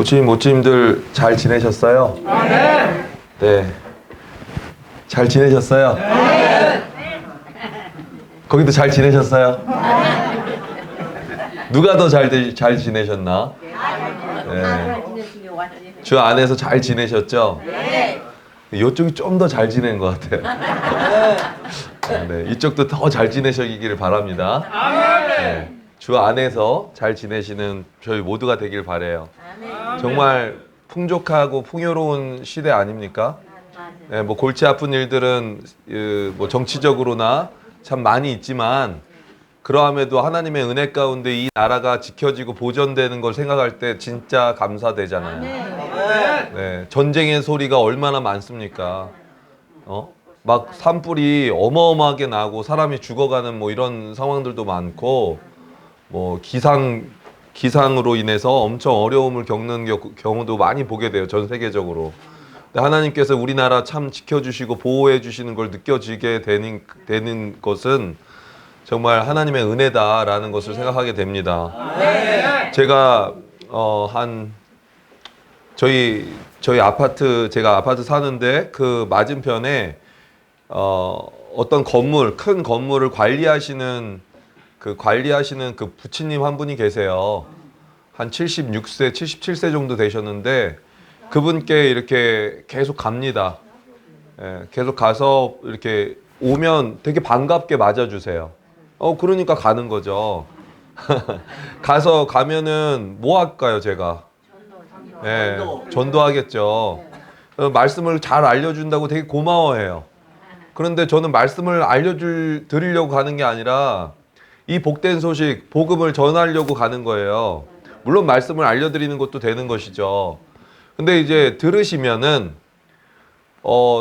부처님, 모찌님들 잘 지내셨어요? 네. 네. 잘 지내셨어요? 네. 거기도 잘 지내셨어요? 누가 더 잘 지내셨나? 네. 주 안에서 잘 지내셨죠? 네. 이쪽이 좀 더 잘 지낸 것 같아요. 네, 이쪽도 더 잘 지내시기를 바랍니다. 네, 주 안에서 잘 지내시는 저희 모두가 되길 바래요. 정말 풍족하고 풍요로운 시대 아닙니까? 네, 뭐 골치 아픈 일들은 뭐 정치적으로나 참 많이 있지만 그러함에도 하나님의 은혜 가운데 이 나라가 지켜지고 보존되는 걸 생각할 때 진짜 감사되잖아요. 네, 전쟁의 소리가 얼마나 많습니까? 막 산불이 어마어마하게 나고 사람이 죽어가는 뭐 이런 상황들도 많고 뭐 기상으로 인해서 엄청 어려움을 겪는 경우도 많이 보게 돼요. 전 세계적으로. 근데 하나님께서 우리나라 참 지켜주시고 보호해 주시는 걸 느껴지게 되는 것은 정말 하나님의 은혜다라는 것을 생각하게 됩니다. 제가 저희 아파트, 제가 아파트 사는데 그 맞은편에 어떤 건물, 큰 건물을 관리하시는 그 부처님 한 분이 계세요. 한 76세, 77세 정도 되셨는데 그분께 이렇게 계속 갑니다. 예, 계속 가서 이렇게 오면 되게 반갑게 맞아주세요. 그러니까 가는 거죠. 가면은 뭐 할까요, 제가? 예, 전도하겠죠. 말씀을 잘 알려준다고 되게 고마워해요. 그런데 저는 말씀을 드리려고 가는 게 아니라 이 복된 소식, 복음을 전하려고 가는 거예요. 물론 말씀을 알려드리는 것도 되는 것이죠. 근데 이제 들으시면은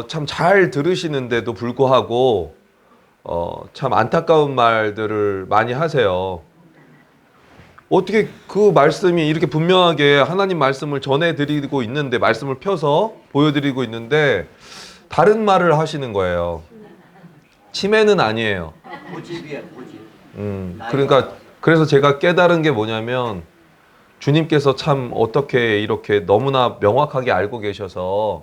참 잘 들으시는데도 불구하고 참 안타까운 말들을 많이 하세요. 어떻게 그 말씀이 이렇게 분명하게 하나님 말씀을 전해드리고 있는데, 말씀을 펴서 보여드리고 있는데 다른 말을 하시는 거예요. 치매는 아니에요. 고집이야, 고집. 그러니까 그래서 제가 깨달은 게 뭐냐면 주님께서 참 어떻게 이렇게 너무나 명확하게 알고 계셔서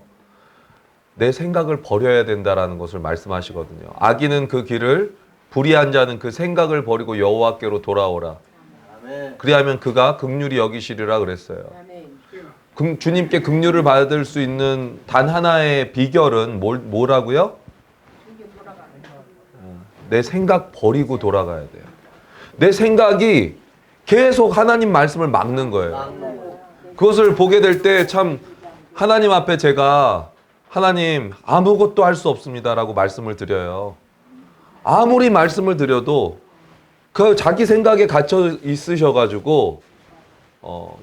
내 생각을 버려야 된다라는 것을 말씀하시거든요. 악인은 그 길을, 불의한 자는 그 생각을 버리고 여호와께로 돌아오라. 그리하면 그가 긍휼히 여기시리라 그랬어요. 주님께 긍휼을 받을 수 있는 단 하나의 비결은 뭐라고요? 내 생각 버리고 돌아가야 돼요. 내 생각이 계속 하나님 말씀을 막는 거예요. 그것을 보게 될 때 참 하나님 앞에 제가 하나님 아무것도 할 수 없습니다라고 말씀을 드려요. 아무리 말씀을 드려도 그 자기 생각에 갇혀 있으셔가지고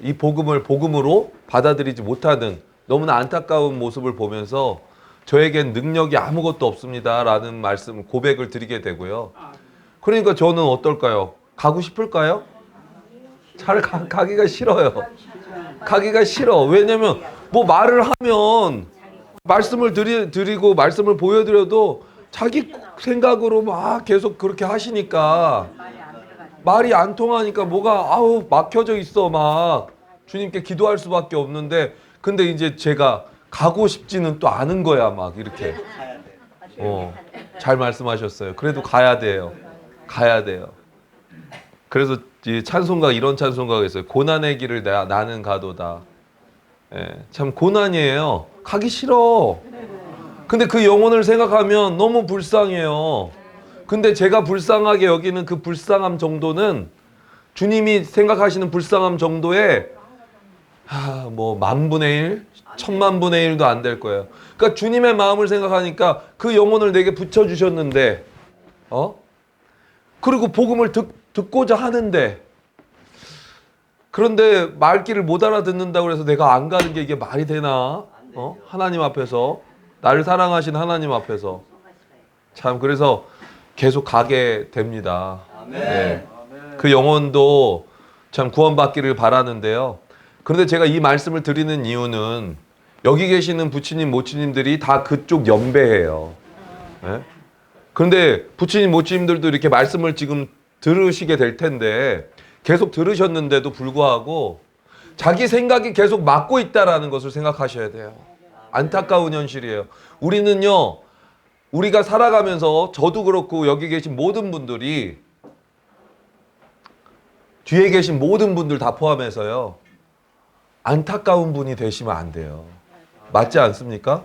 이 복음을 복음으로 받아들이지 못하는 너무나 안타까운 모습을 보면서 저에겐 능력이 아무것도 없습니다라는 말씀, 고백을 드리게 되고요. 그러니까 저는 어떨까요? 가고 싶을까요? 잘 가기가 싫어요. 가기가 싫어. 왜냐면 뭐 말을 하면 말씀을 드리고 말씀을 보여드려도 자기 생각으로 막 계속 그렇게 하시니까 말이 안 통하니까 뭐가 막혀져 있어. 막 주님께 기도할 수밖에 없는데, 근데 이제 제가 가고 싶지는 또 않은 거야. 막 이렇게. 잘 말씀하셨어요. 그래도 가야 돼요. 가야 돼요. 그래서 이 찬송가, 이런 찬송가가 있어요. 고난의 길을 나는 가도다. 예, 참 고난이에요. 가기 싫어. 근데 그 영혼을 생각하면 너무 불쌍해요. 근데 제가 불쌍하게 여기는 그 불쌍함 정도는 주님이 생각하시는 불쌍함 정도에 뭐 10,000분의 1, 10,000,000분의 1도 안 될 거예요. 그러니까 주님의 마음을 생각하니까 그 영혼을 내게 붙여주셨는데 그리고 복음을 듣고자 하는데, 그런데 말귀를 못 알아듣는다고 해서 내가 안 가는 게 이게 말이 되나? 하나님 앞에서, 나를 사랑하신 하나님 앞에서. 참 그래서 계속 가게 됩니다. 네. 그 영혼도 참 구원받기를 바라는데요. 그런데 제가 이 말씀을 드리는 이유는 여기 계시는 부처님, 모치님들이 다 그쪽 연배예요. 네? 그런데 부처님, 모치님들도 이렇게 말씀을 지금 들으시게 될 텐데 계속 들으셨는데도 불구하고 자기 생각이 계속 맞고 있다라는 것을 생각하셔야 돼요. 안타까운 현실이에요. 우리는요, 우리가 살아가면서 저도 그렇고 여기 계신 모든 분들이 뒤에 계신 모든 분들 다 포함해서요, 안타까운 분이 되시면 안 돼요. 맞지 않습니까?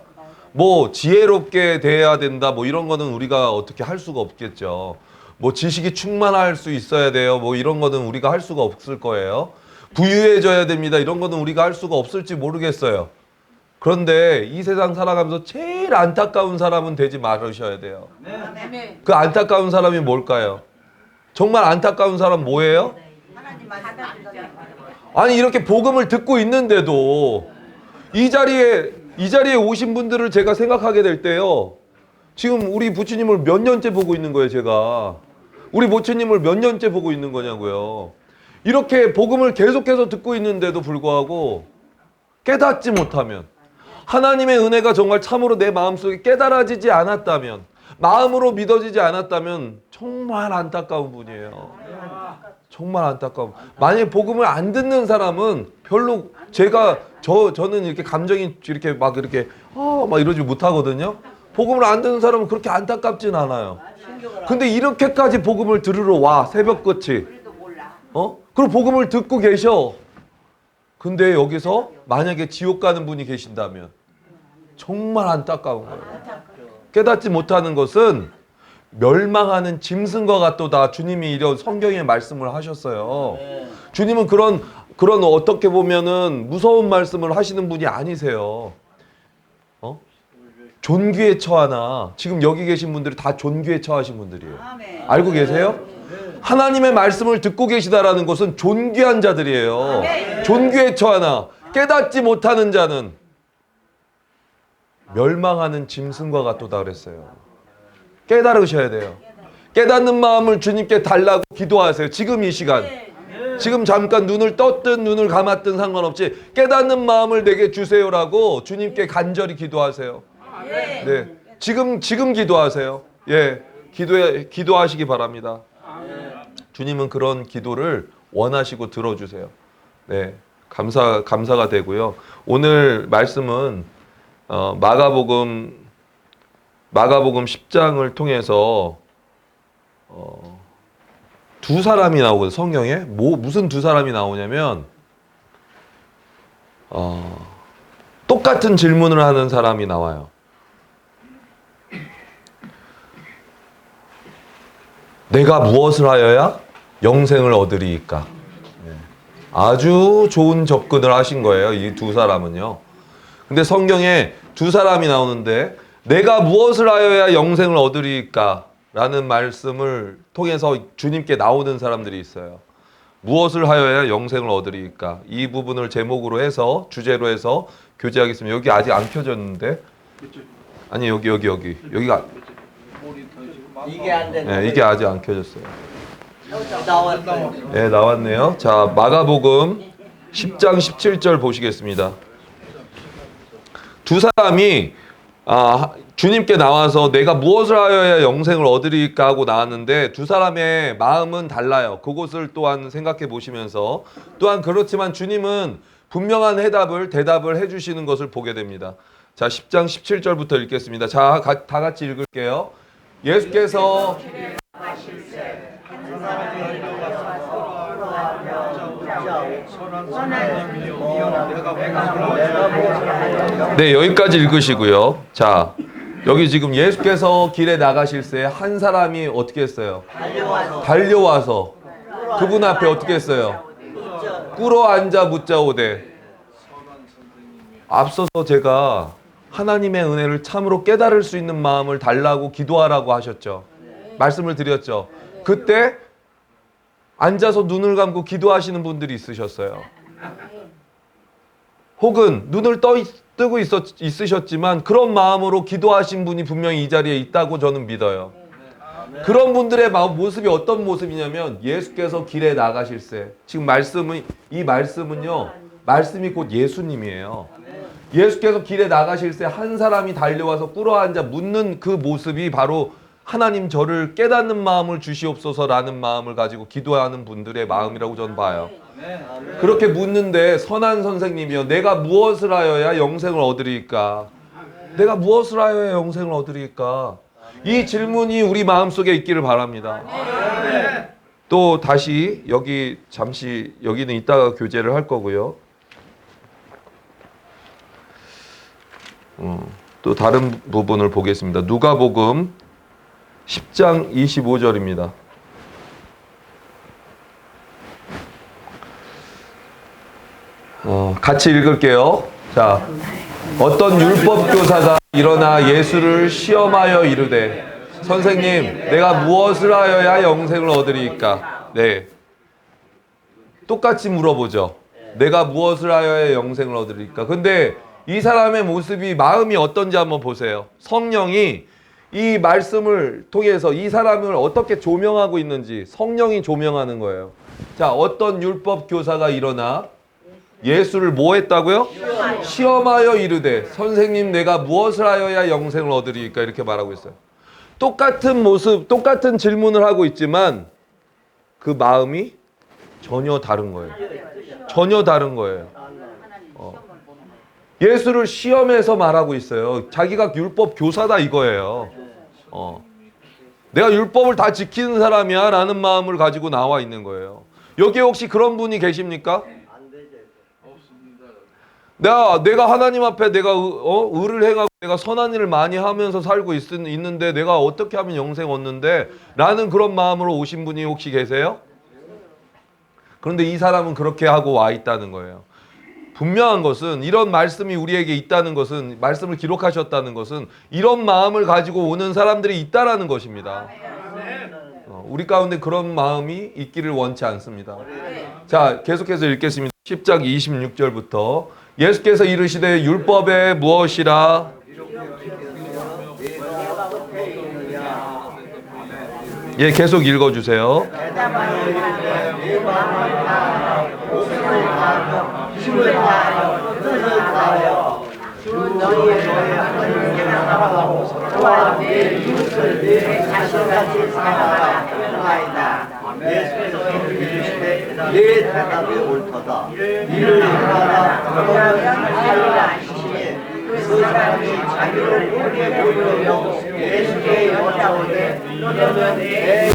뭐 지혜롭게 대해야 된다 뭐 이런 거는 우리가 어떻게 할 수가 없겠죠. 뭐 지식이 충만할 수 있어야 돼요. 뭐 이런 거는 우리가 할 수가 없을 거예요. 부유해져야 됩니다. 이런 거는 우리가 할 수가 없을지 모르겠어요. 그런데 이 세상 살아가면서 제일 안타까운 사람은 되지 말으셔야 돼요. 그 안타까운 사람이 뭘까요? 정말 안타까운 사람 뭐예요? 아니 이렇게 복음을 듣고 있는데도 이 자리에 오신 분들을 제가 생각하게 될 때요, 지금 우리 부처님을 몇 년째 보고 있는 거예요. 제가 우리 모처님을 몇 년째 보고 있는 거냐고요. 이렇게 복음을 계속해서 듣고 있는데도 불구하고 깨닫지 못하면, 하나님의 은혜가 정말 참으로 내 마음속에 깨달아지지 않았다면, 마음으로 믿어지지 않았다면 정말 안타까운 분이에요. 정말 안타까운. 만약에 복음을 안 듣는 사람은 별로 저는 이렇게 감정이 이렇게 막 이렇게 막 이러지 못하거든요. 복음을 안 듣는 사람은 그렇게 안타깝진 않아요. 근데 이렇게까지 복음을 들으러 와, 새벽같이. 그리고 복음을 듣고 계셔. 근데 여기서 만약에 지옥 가는 분이 계신다면 정말 안타까운 거예요. 깨닫지 못하는 것은 멸망하는 짐승과 같도다. 주님이 이런 성경에 말씀을 하셨어요. 주님은 그런 어떻게 보면은 무서운 말씀을 하시는 분이 아니세요. 존귀에 처하나, 지금 여기 계신 분들이 다 존귀에 처하신 분들이에요. 알고 계세요? 하나님의 말씀을 듣고 계시다라는 것은 존귀한 자들이에요. 존귀에 처하나 깨닫지 못하는 자는 멸망하는 짐승과 같도다 그랬어요. 깨달으셔야 돼요. 깨닫는 마음을 주님께 달라고 기도하세요. 지금 이 시간. 지금 잠깐 눈을 떴든 눈을 감았든 상관없이 깨닫는 마음을 내게 주세요라고 주님께 간절히 기도하세요. 네. 지금 기도하세요. 예. 기도하시기 바랍니다. 주님은 그런 기도를 원하시고 들어주세요. 네. 감사가 되고요. 오늘 말씀은 마가복음 10장을 통해서 두 사람이 나오거든요. 성경에 무슨 두 사람이 나오냐면 똑같은 질문을 하는 사람이 나와요. 내가 무엇을 하여야 영생을 얻으리이까? 아주 좋은 접근을 하신 거예요. 이 두 사람은요. 근데 성경에 두 사람이 나오는데 내가 무엇을 하여야 영생을 얻으리이까? 라는 말씀을 통해서 주님께 나오는 사람들이 있어요. 무엇을 하여야 영생을 얻으리이까? 이 부분을 제목으로 해서, 주제로 해서 교제하겠습니다. 여기 아직 안 켜졌는데? 아니 여기가 이게 안 되는 네, 이게 아직 안 켜졌어요. 나왔어요. 네, 나왔네요. 자, 마가복음 10장 17절 보시겠습니다. 두 사람이 주님께 나와서 내가 무엇을 하여야 영생을 얻으리까 하고 나왔는데 두 사람의 마음은 달라요. 그것을 또한 생각해 보시면서, 또한 그렇지만 주님은 분명한 대답을 해주시는 것을 보게 됩니다. 자, 10장 17절부터 읽겠습니다. 자, 다 같이 읽을게요. 예수께서 네, 여기까지 읽으시고요. 자, 여기 지금 예수께서 길에 나가실새 한 사람이 어떻게 했어요? 달려와서 그분 앞에 어떻게 했어요? 꿇어 앉아 묻자오되. 앞서서 제가 하나님의 은혜를 참으로 깨달을 수 있는 마음을 달라고 기도하라고 하셨죠. 말씀을 드렸죠. 그때 앉아서 눈을 감고 기도하시는 분들이 있으셨어요. 혹은 눈을 뜨고 있으셨지만 그런 마음으로 기도하신 분이 분명히 이 자리에 있다고 저는 믿어요. 그런 분들의 모습이 어떤 모습이냐면 예수께서 길에 나가실새. 지금 이 말씀은요, 말씀이 곧 예수님이에요. 예수께서 길에 나가실새 한 사람이 달려와서 꿇어앉아 묻는 그 모습이 바로 하나님 저를 깨닫는 마음을 주시옵소서라는 마음을 가지고 기도하는 분들의 마음이라고 저는 봐요. 그렇게 묻는데 선한 선생님이요, 내가 무엇을 하여야 영생을 얻으리까? 내가 무엇을 하여야 영생을 얻으리까? 이 질문이 우리 마음속에 있기를 바랍니다. 또 다시 여기 잠시 여기는 이따가 교제를 할 거고요. 또 다른 부분을 보겠습니다. 누가복음 10장 25절입니다. 같이 읽을게요. 자, 어떤 율법 교사가 일어나 예수를 시험하여 이르되 선생님, 내가 무엇을 하여야 영생을 얻으리이까? 네, 똑같이 물어보죠. 내가 무엇을 하여야 영생을 얻으리이까? 근데 이 사람의 모습이, 마음이 어떤지 한번 보세요. 성령이 이 말씀을 통해서 이 사람을 어떻게 조명하고 있는지 성령이 조명하는 거예요. 자, 어떤 율법 교사가 일어나 예수를 뭐 했다고요? 시험하여 이르되 선생님, 내가 무엇을 하여야 영생을 얻으리이까? 이렇게 말하고 있어요. 똑같은 모습, 똑같은 질문을 하고 있지만 그 마음이 전혀 다른 거예요. 전혀 다른 거예요. 예수를 시험해서 말하고 있어요. 자기가 율법 교사다 이거예요. 내가 율법을 다 지키는 사람이야 라는 마음을 가지고 나와 있는 거예요. 여기 혹시 그런 분이 계십니까? 내가 하나님 앞에 내가 의를 행하고 내가 선한 일을 많이 하면서 살고 있는데 내가 어떻게 하면 영생 얻는데? 라는 그런 마음으로 오신 분이 혹시 계세요? 그런데 이 사람은 그렇게 하고 와 있다는 거예요. 분명한 것은, 이런 말씀이 우리에게 있다는 것은, 말씀을 기록하셨다는 것은 이런 마음을 가지고 오는 사람들이 있다라는 것입니다. 우리 가운데 그런 마음이 있기를 원치 않습니다. 자, 계속해서 읽겠습니다. 10장 26절부터 예수께서 이르시되 율법에 무엇이라? 예, 계속 읽어주세요. 내 대답이 옳도다. 이를 행하라. 그러면 살리라 하시니 그 사람이 자기를 보게 보이며 예수께 여짜오되 너는 내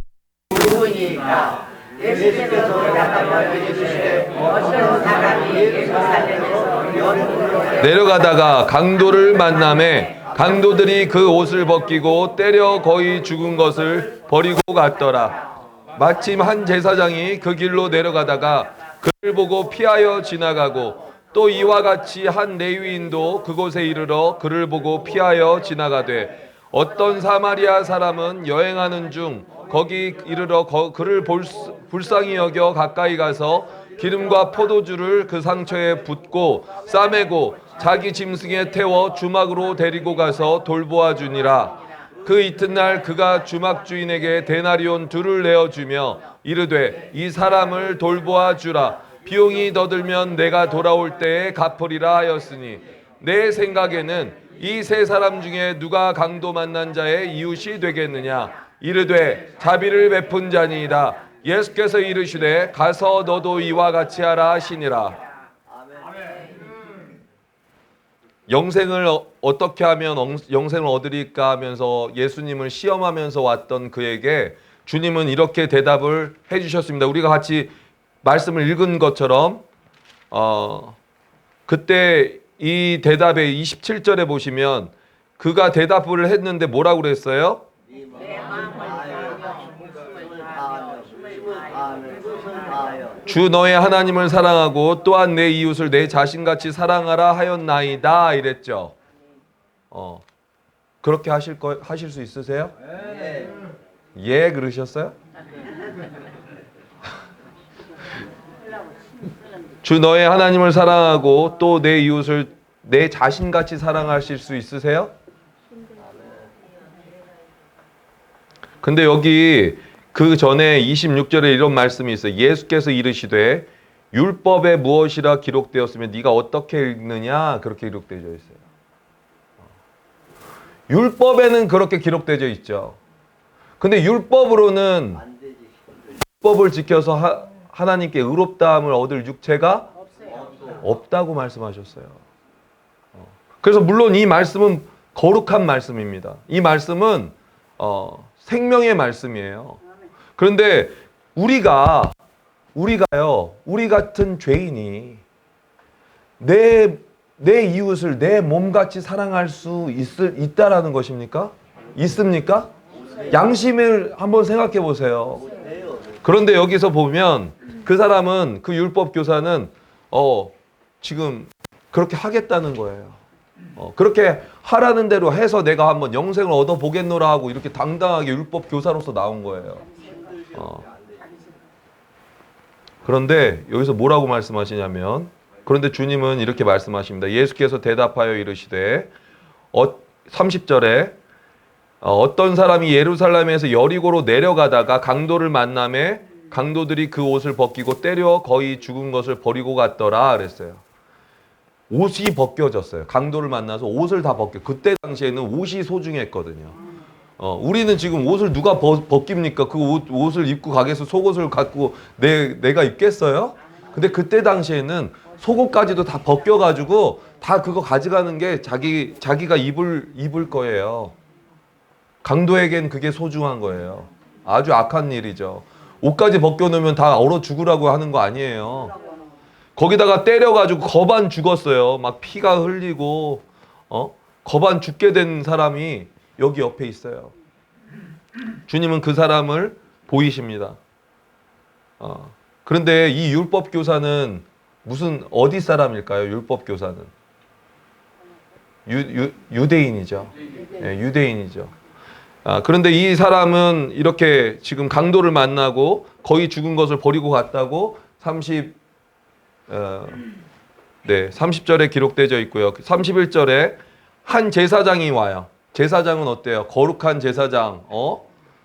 누구니까? 예수께서 대답하여 이르시되 어떤 사람이 예루살렘에서 연못으로 내려가다가 강도를 만나매 강도들이 그 옷을 벗기고 때려 거의 죽은 것을 버리고 갔더라. 마침 한 제사장이 그 길로 내려가다가 그를 보고 피하여 지나가고 또 이와 같이 한 레위인도 그곳에 이르러 그를 보고 피하여 지나가되 어떤 사마리아 사람은 여행하는 중 거기 이르러 그를 불쌍히 여겨 가까이 가서 기름과 포도주를 그 상처에 붓고 싸매고 자기 짐승에 태워 주막으로 데리고 가서 돌보아 주니라. 그 이튿날 그가 주막 주인에게 데나리온 둘을 내어주며 이르되 이 사람을 돌보아 주라. 비용이 더 들면 내가 돌아올 때에 갚으리라 하였으니 내 생각에는 이 세 사람 중에 누가 강도 만난 자의 이웃이 되겠느냐? 이르되 자비를 베푼 자니이다. 예수께서 이르시되 가서 너도 이와 같이 하라 하시니라. 영생을 어떻게 하면 영생을 얻으리까 하면서 예수님을 시험하면서 왔던 그에게 주님은 이렇게 대답을 해주셨습니다. 우리가 같이 말씀을 읽은 것처럼 그때 이 대답의 27절에 보시면 그가 대답을 했는데 뭐라고 그랬어요? 주 너의 하나님을 사랑하고 또한 내 이웃을 내 자신같이 사랑하라 하였나이다 이랬죠. 그렇게 하실 수 있으세요? 예, 그러셨어요? 주 너의 하나님을 사랑하고 또 내 이웃을 내 자신같이 사랑하실 수 있으세요? 근데 여기 그 전에 26절에 이런 말씀이 있어요. 예수께서 이르시되 율법에 무엇이라 기록되었으면 네가 어떻게 읽느냐 그렇게 기록되어 있어요. 율법에는 그렇게 기록되어 있죠. 근데 율법으로는 안 되지. 율법을 지켜서 하나님께 의롭다함을 얻을 육체가 없다고 말씀하셨어요. 그래서 물론 이 말씀은 거룩한 말씀입니다. 이 말씀은 생명의 말씀이에요. 그런데 우리 같은 죄인이 내 이웃을 내 몸같이 사랑할 수 있다라는 것입니까? 있습니까? 양심을 한번 생각해 보세요. 그런데 여기서 보면 그 사람은, 그 율법 교사는 지금 그렇게 하겠다는 거예요. 그렇게 하라는 대로 해서 내가 한번 영생을 얻어 보겠노라 하고 이렇게 당당하게 율법 교사로서 나온 거예요. 그런데 여기서 뭐라고 말씀하시냐면, 그런데 주님은 이렇게 말씀하십니다. 예수께서 대답하여 이르시되 30절에 어떤 사람이 예루살렘에서 여리고로 내려가다가 강도를 만남에 강도들이 그 옷을 벗기고 때려 거의 죽은 것을 버리고 갔더라 그랬어요. 옷이 벗겨졌어요. 강도를 만나서 옷을 다 벗겨. 그때 당시에는 옷이 소중했거든요. 우리는 지금 옷을 누가 벗깁니까? 그 옷을 입고 가게에서 속옷을 갖고 내가 입겠어요? 근데 그때 당시에는 속옷까지도 다 벗겨가지고 다 그거 가져가는 게 자기가 입을 거예요. 강도에겐 그게 소중한 거예요. 아주 악한 일이죠. 옷까지 벗겨놓으면 다 얼어 죽으라고 하는 거 아니에요. 거기다가 때려가지고 거반 죽었어요. 막 피가 흘리고 거반 죽게 된 사람이 여기 옆에 있어요. 주님은 그 사람을 보이십니다. 그런데 이 율법 교사는 어디 사람일까요? 율법 교사는 유대인이죠. 네, 유대인이죠. 그런데 이 사람은 이렇게 지금 강도를 만나고 거의 죽은 것을 버리고 갔다고 30절에 기록되어 있고요. 31절에 한 제사장이 와요. 제사장은 어때요? 거룩한 제사장.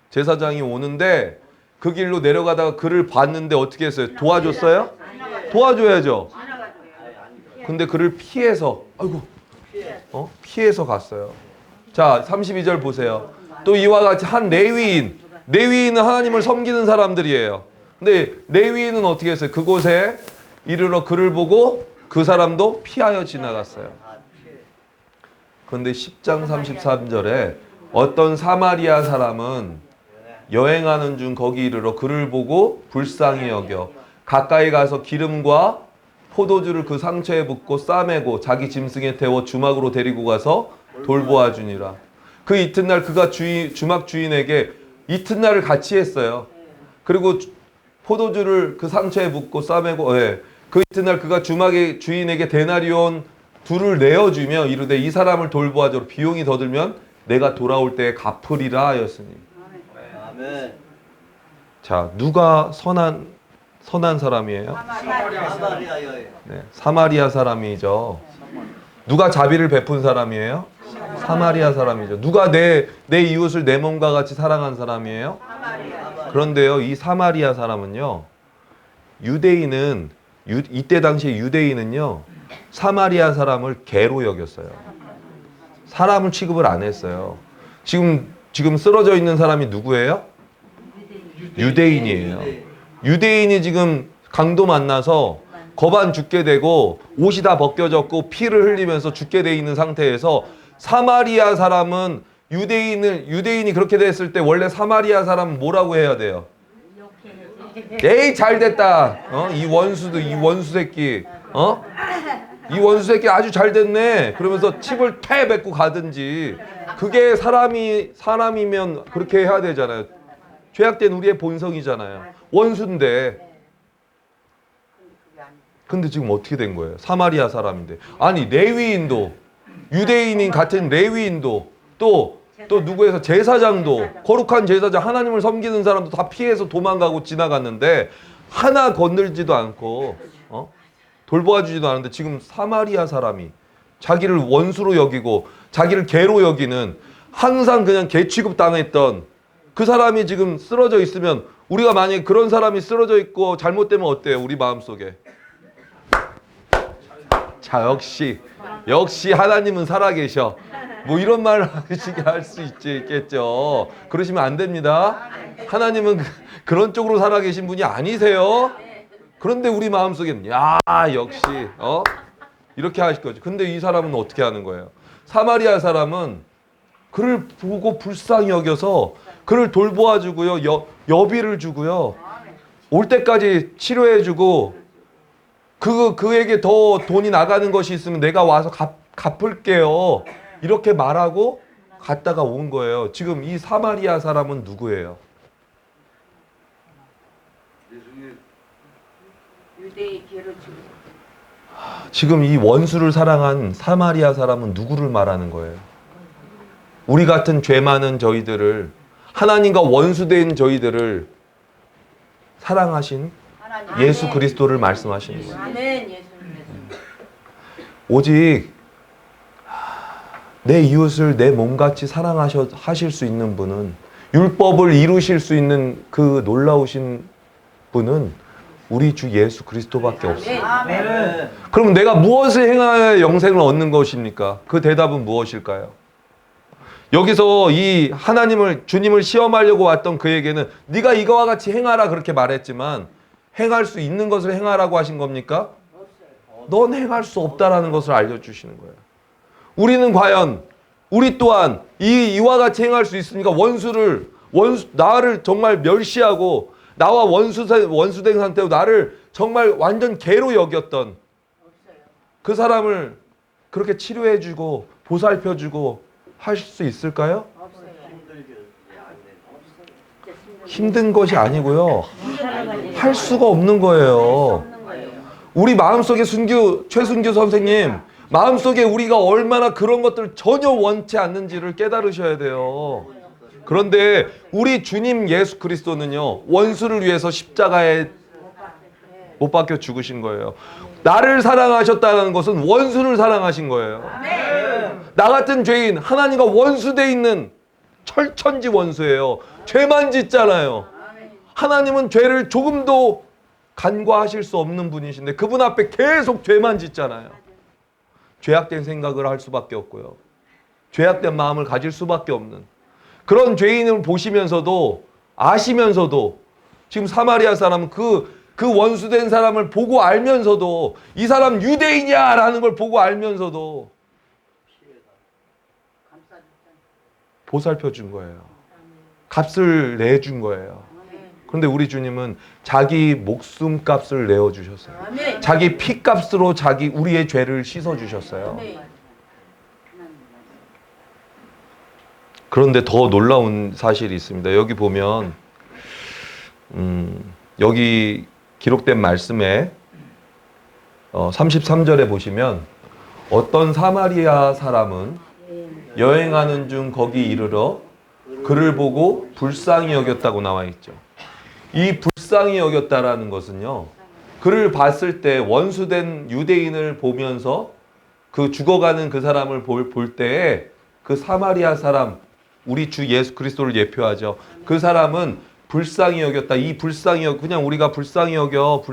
제사장이 오는데 그 길로 내려가다가 그를 봤는데 어떻게 했어요? 도와줬어요? 도와줘야죠. 근데 그를 피해서 피해서 갔어요. 자, 32절 보세요. 또 이와 같이 한 레위인은 하나님을 섬기는 사람들이에요. 근데 레위인은 어떻게 했어요? 그곳에 이르러 그를 보고 그 사람도 피하여 지나갔어요. 그런데 10장 33절에 어떤 사마리아 사람은 여행하는 중 거기 이르러 그를 보고 불쌍히 여겨 가까이 가서 기름과 포도주를 그 상처에 붓고 싸매고 자기 짐승에 태워 주막으로 데리고 가서 돌보아 주니라. 그 이튿날 그가 주막 주인에게 이튿날을 같이 했어요. 그리고 포도주를 그 상처에 붓고 싸매고 그 이튿날 그가 주막의 주인에게 데나리온 둘을 내어주며 이르되 이 사람을 돌보아줘 비용이 더 들면 내가 돌아올 때에 갚으리라 하였으니. 아멘. 자, 누가 선한 사람이에요? 사마리아 여인. 네, 사마리아 사람이죠. 누가 자비를 베푼 사람이에요? 사마리아 사람이죠. 누가 내 이웃을 내 몸과 같이 사랑한 사람이에요? 그런데요, 이 사마리아 사람은요, 이때 당시에 유대인은요, 사마리아 사람을 개로 여겼어요. 사람을 취급을 안 했어요. 지금 쓰러져 있는 사람이 누구예요? 유대인이에요. 유대인이 지금 강도 만나서 거반 죽게 되고 옷이 다 벗겨졌고 피를 흘리면서 죽게 돼 있는 상태에서 사마리아 사람은 유대인이 그렇게 됐을 때 원래 사마리아 사람은 뭐라고 해야 돼요? 에이 잘 됐다. 이 원수 새끼. 이 원수 새끼 아주 잘 됐네. 그러면서 칩을 퇴 뱉고 가든지. 그게 사람이면 그렇게 해야 되잖아요. 죄악된 우리의 본성이잖아요. 원수인데. 근데 지금 어떻게 된 거예요? 사마리아 사람인데. 아니 레위인도 유대인인 같은 레위인도 또 누구에서 제사장도 거룩한 제사장 하나님을 섬기는 사람도 다 피해서 도망가고 지나갔는데 하나 건들지도 않고 돌보아주지도 않는데 지금 사마리아 사람이 자기를 원수로 여기고 자기를 개로 여기는 항상 그냥 개 취급 당했던 그 사람이 지금 쓰러져 있으면 우리가 만약에 그런 사람이 쓰러져 있고 잘못되면 어때요? 우리 마음속에. 자, 역시 하나님은 살아계셔. 뭐 이런 말을 하시게 할 수 있겠죠. 그러시면 안 됩니다. 하나님은 그런 쪽으로 살아계신 분이 아니세요. 그런데 우리 마음속에는 야 역시 이렇게 하실 거죠. 근데 이 사람은 어떻게 하는 거예요? 사마리아 사람은 그를 보고 불쌍히 여겨서 그를 돌보아주고요. 여비를 주고요. 올 때까지 치료해주고 그에게 더 돈이 나가는 것이 있으면 내가 와서 갚을게요. 이렇게 말하고 갔다가 온 거예요. 지금 이 사마리아 사람은 누구예요? 유대의 죄를 지고 지금 이 원수를 사랑한 사마리아 사람은 누구를 말하는 거예요? 우리 같은 죄 많은 저희들을, 하나님과 원수된 저희들을 사랑하신 하나님. 예수 그리스도를 말씀하시는 거예요. 아멘. 예수님. 오직 내 이웃을 내 몸같이 사랑하실 수 있는 분은, 율법을 이루실 수 있는 그 놀라우신 분은 우리 주 예수 그리스도밖에 없어요. 아멘. 그럼 내가 무엇을 행하여 영생을 얻는 것입니까? 그 대답은 무엇일까요? 여기서 이 주님을 시험하려고 왔던 그에게는 네가 이거와 같이 행하라 그렇게 말했지만, 행할 수 있는 것을 행하라고 하신 겁니까? 넌 행할 수 없다라는 것을 알려주시는 거예요. 우리는 과연 우리 또한 이와 같이 행할 수 있습니까? 나를 정말 멸시하고 나와 원수된 상태로 나를 정말 완전 개로 여겼던 그 사람을 그렇게 치료해주고 보살펴주고 하실 수 있을까요? 힘든 것이 아니고요. 할 수가 없는 거예요. 우리 마음속에 최순규 선생님 마음속에 우리가 얼마나 그런 것들을 전혀 원치 않는지를 깨달으셔야 돼요. 그런데 우리 주님 예수 그리스도는요, 원수를 위해서 십자가에 못 박혀 죽으신 거예요. 나를 사랑하셨다는 것은 원수를 사랑하신 거예요. 나 같은 죄인, 하나님과 원수돼 있는 철천지 원수예요. 죄만 짓잖아요. 하나님은 죄를 조금도 간과하실 수 없는 분이신데 그분 앞에 계속 죄만 짓잖아요. 죄악된 생각을 할 수밖에 없고요. 죄악된 마음을 가질 수밖에 없는 그런 죄인을 보시면서도 아시면서도, 지금 사마리아 사람은 그 원수된 사람을 보고 알면서도, 이 사람 유대인이야 라는 걸 보고 알면서도 보살펴 준 거예요. 값을 내준 거예요. 그런데 우리 주님은 자기 목숨 값을 내어주셨어요. 자기 피 값으로 우리의 죄를 씻어주셨어요. 그런데 더 놀라운 사실이 있습니다. 여기 보면 여기 기록된 말씀에 33절에 보시면 어떤 사마리아 사람은 여행하는 중 거기 이르러 그를 보고 불쌍히 여겼다고 나와 있죠. 이 불쌍히 여겼다라는 것은요, 그를 봤을 때 원수된 유대인을 보면서 그 죽어가는 그 사람을 볼 때에 그 사마리아 사람, 우리 주 예수 그리스도를 예표하죠. 그 사람은 불쌍히 여겼다. 이 그냥 우리가 불쌍히 여겨,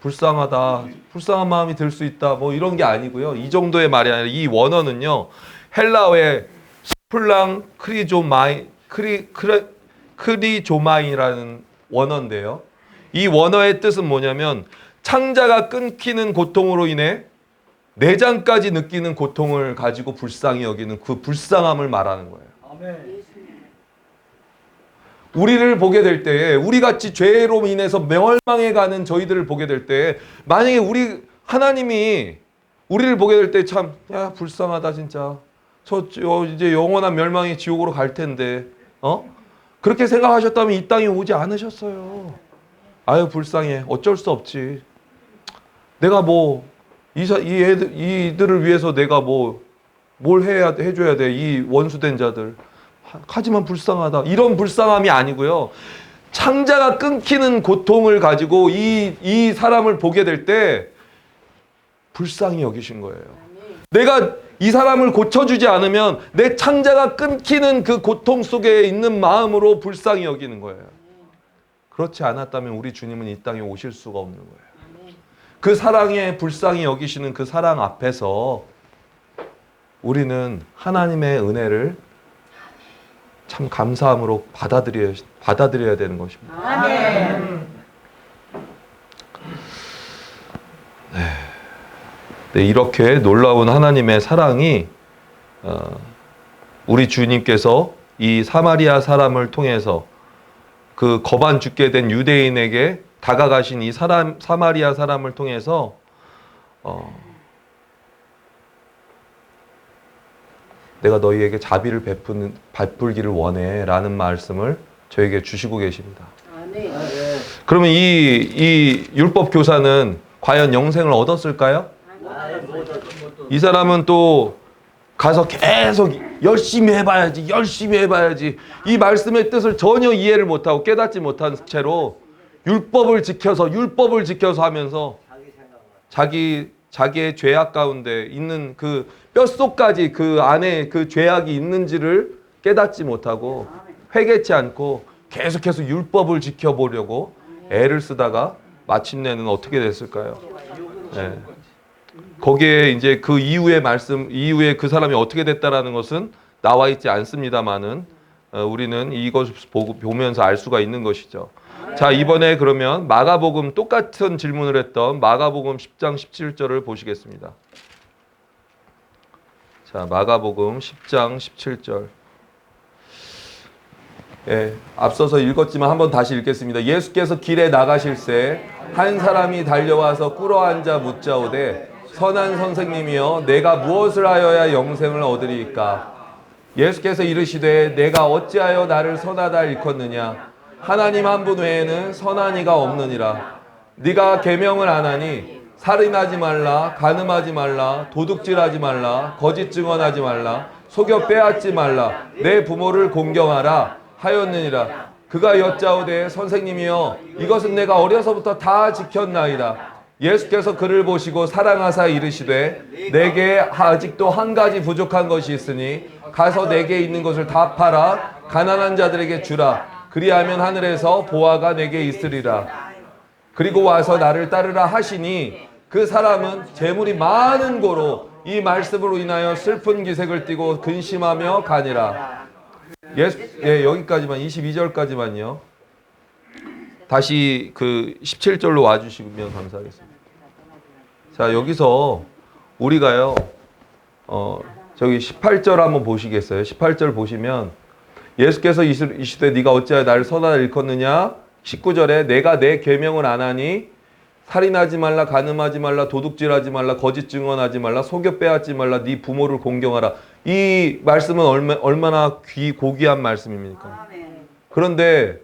불쌍하다, 불쌍한 마음이 들 수 있다, 뭐 이런 게 아니고요. 이 정도의 말이 아니라 이 원어는요, 헬라어의 스플랑 크리조마이라는 원어인데요. 이 원어의 뜻은 뭐냐면 창자가 끊기는 고통으로 인해 내장까지 느끼는 고통을 가지고 불쌍히 여기는 그 불쌍함을 말하는 거예요. 아멘. 우리를 보게 될 때에, 우리같이 죄로 인해서 멸망해 가는 저희들을 보게 될 때에, 만약에 하나님이 우리를 보게 될 때 참, 야, 불쌍하다 진짜. 이제 영원한 멸망의 지옥으로 갈 텐데, 그렇게 생각하셨다면 이 땅에 오지 않으셨어요. 아유, 불쌍해. 어쩔 수 없지. 내가 뭐 이들을 위해서 내가 뭘 해줘야 돼. 이 원수된 자들. 하지만 불쌍하다. 이런 불쌍함이 아니고요. 창자가 끊기는 고통을 가지고 이 사람을 보게 될 때 불쌍히 여기신 거예요. 내가 이 사람을 고쳐주지 않으면 내 창자가 끊기는 그 고통 속에 있는 마음으로 불쌍히 여기는 거예요. 그렇지 않았다면 우리 주님은 이 땅에 오실 수가 없는 거예요. 그 사랑에 불쌍히 여기시는 그 사랑 앞에서 우리는 하나님의 은혜를 참 감사함으로 받아들여야 되는 것입니다. 아멘. 네, 이렇게 놀라운 하나님의 사랑이 우리 주님께서 이 사마리아 사람을 통해서 그 거반 죽게 된 유대인에게 다가가신 이 사마리아 사람을 통해서 내가 너희에게 자비를 베풀기를 원해 라는 말씀을 저에게 주시고 계십니다. 아멘. 그러면 이 율법 교사는 과연 영생을 얻었을까요? 이 사람은 또 가서 계속 열심히 해봐야지 이 말씀의 뜻을 전혀 이해를 못하고 깨닫지 못한 채로 율법을 지켜서 하면서 자기의 죄악 가운데 있는 그 뼛속까지 그 안에 그 죄악이 있는지를 깨닫지 못하고 회개치 않고 계속해서 율법을 지켜보려고 애를 쓰다가 마침내는 어떻게 됐을까요? 네. 거기에 이제 그 이후의 말씀, 이후에 그 사람이 어떻게 됐다라는 것은 나와 있지 않습니다만은 우리는 이것을 보면서 알 수가 있는 것이죠. 자, 이번에 그러면 마가복음 똑같은 질문을 했던 마가복음 10장 17절을 보시겠습니다. 자, 마가복음 10장 17절. 예, 앞서서 읽었지만 한번 다시 읽겠습니다. 예수께서 길에 나가실새 한 사람이 달려와서 꿇어앉아 묻자오되 선한 선생님이여 내가 무엇을 하여야 영생을 얻으리이까? 예수께서 이르시되 내가 어찌하여 나를 선하다 일컫느냐? 하나님 한 분 외에는 선한 이가 없느니라. 네가 계명을 안 하니 살인하지 말라, 간음하지 말라, 도둑질하지 말라, 거짓 증언하지 말라, 속여 빼앗지 말라, 내 부모를 공경하라 하였느니라. 그가 여짜오되 선생님이여 이것은 내가 어려서부터 다 지켰나이다. 예수께서 그를 보시고 사랑하사 이르시되 내게 아직도 한 가지 부족한 것이 있으니 가서 내게 있는 것을 다 팔아 가난한 자들에게 주라. 그리하면 하늘에서 보화가 내게 있으리라. 그리고 와서 나를 따르라 하시니 그 사람은 재물이 많은 고로 이 말씀으로 인하여 슬픈 기색을 띠고 근심하며 가니라. 여기까지만 22절까지만요. 다시 그 17절로 와주시면 감사하겠습니다. 자, 여기서 우리가요, 저기 18절 한번 보시겠어요? 18절 보시면 예수께서 이시되 네가 어찌하여 나를 선하다 일컫느냐? 19절에 내가 내 계명을 안 하니 살인하지 말라, 간음하지 말라, 도둑질하지 말라, 거짓 증언하지 말라, 속여 빼앗지 말라, 네 부모를 공경하라. 이 말씀은 얼마나 고귀한 말씀입니까? 그런데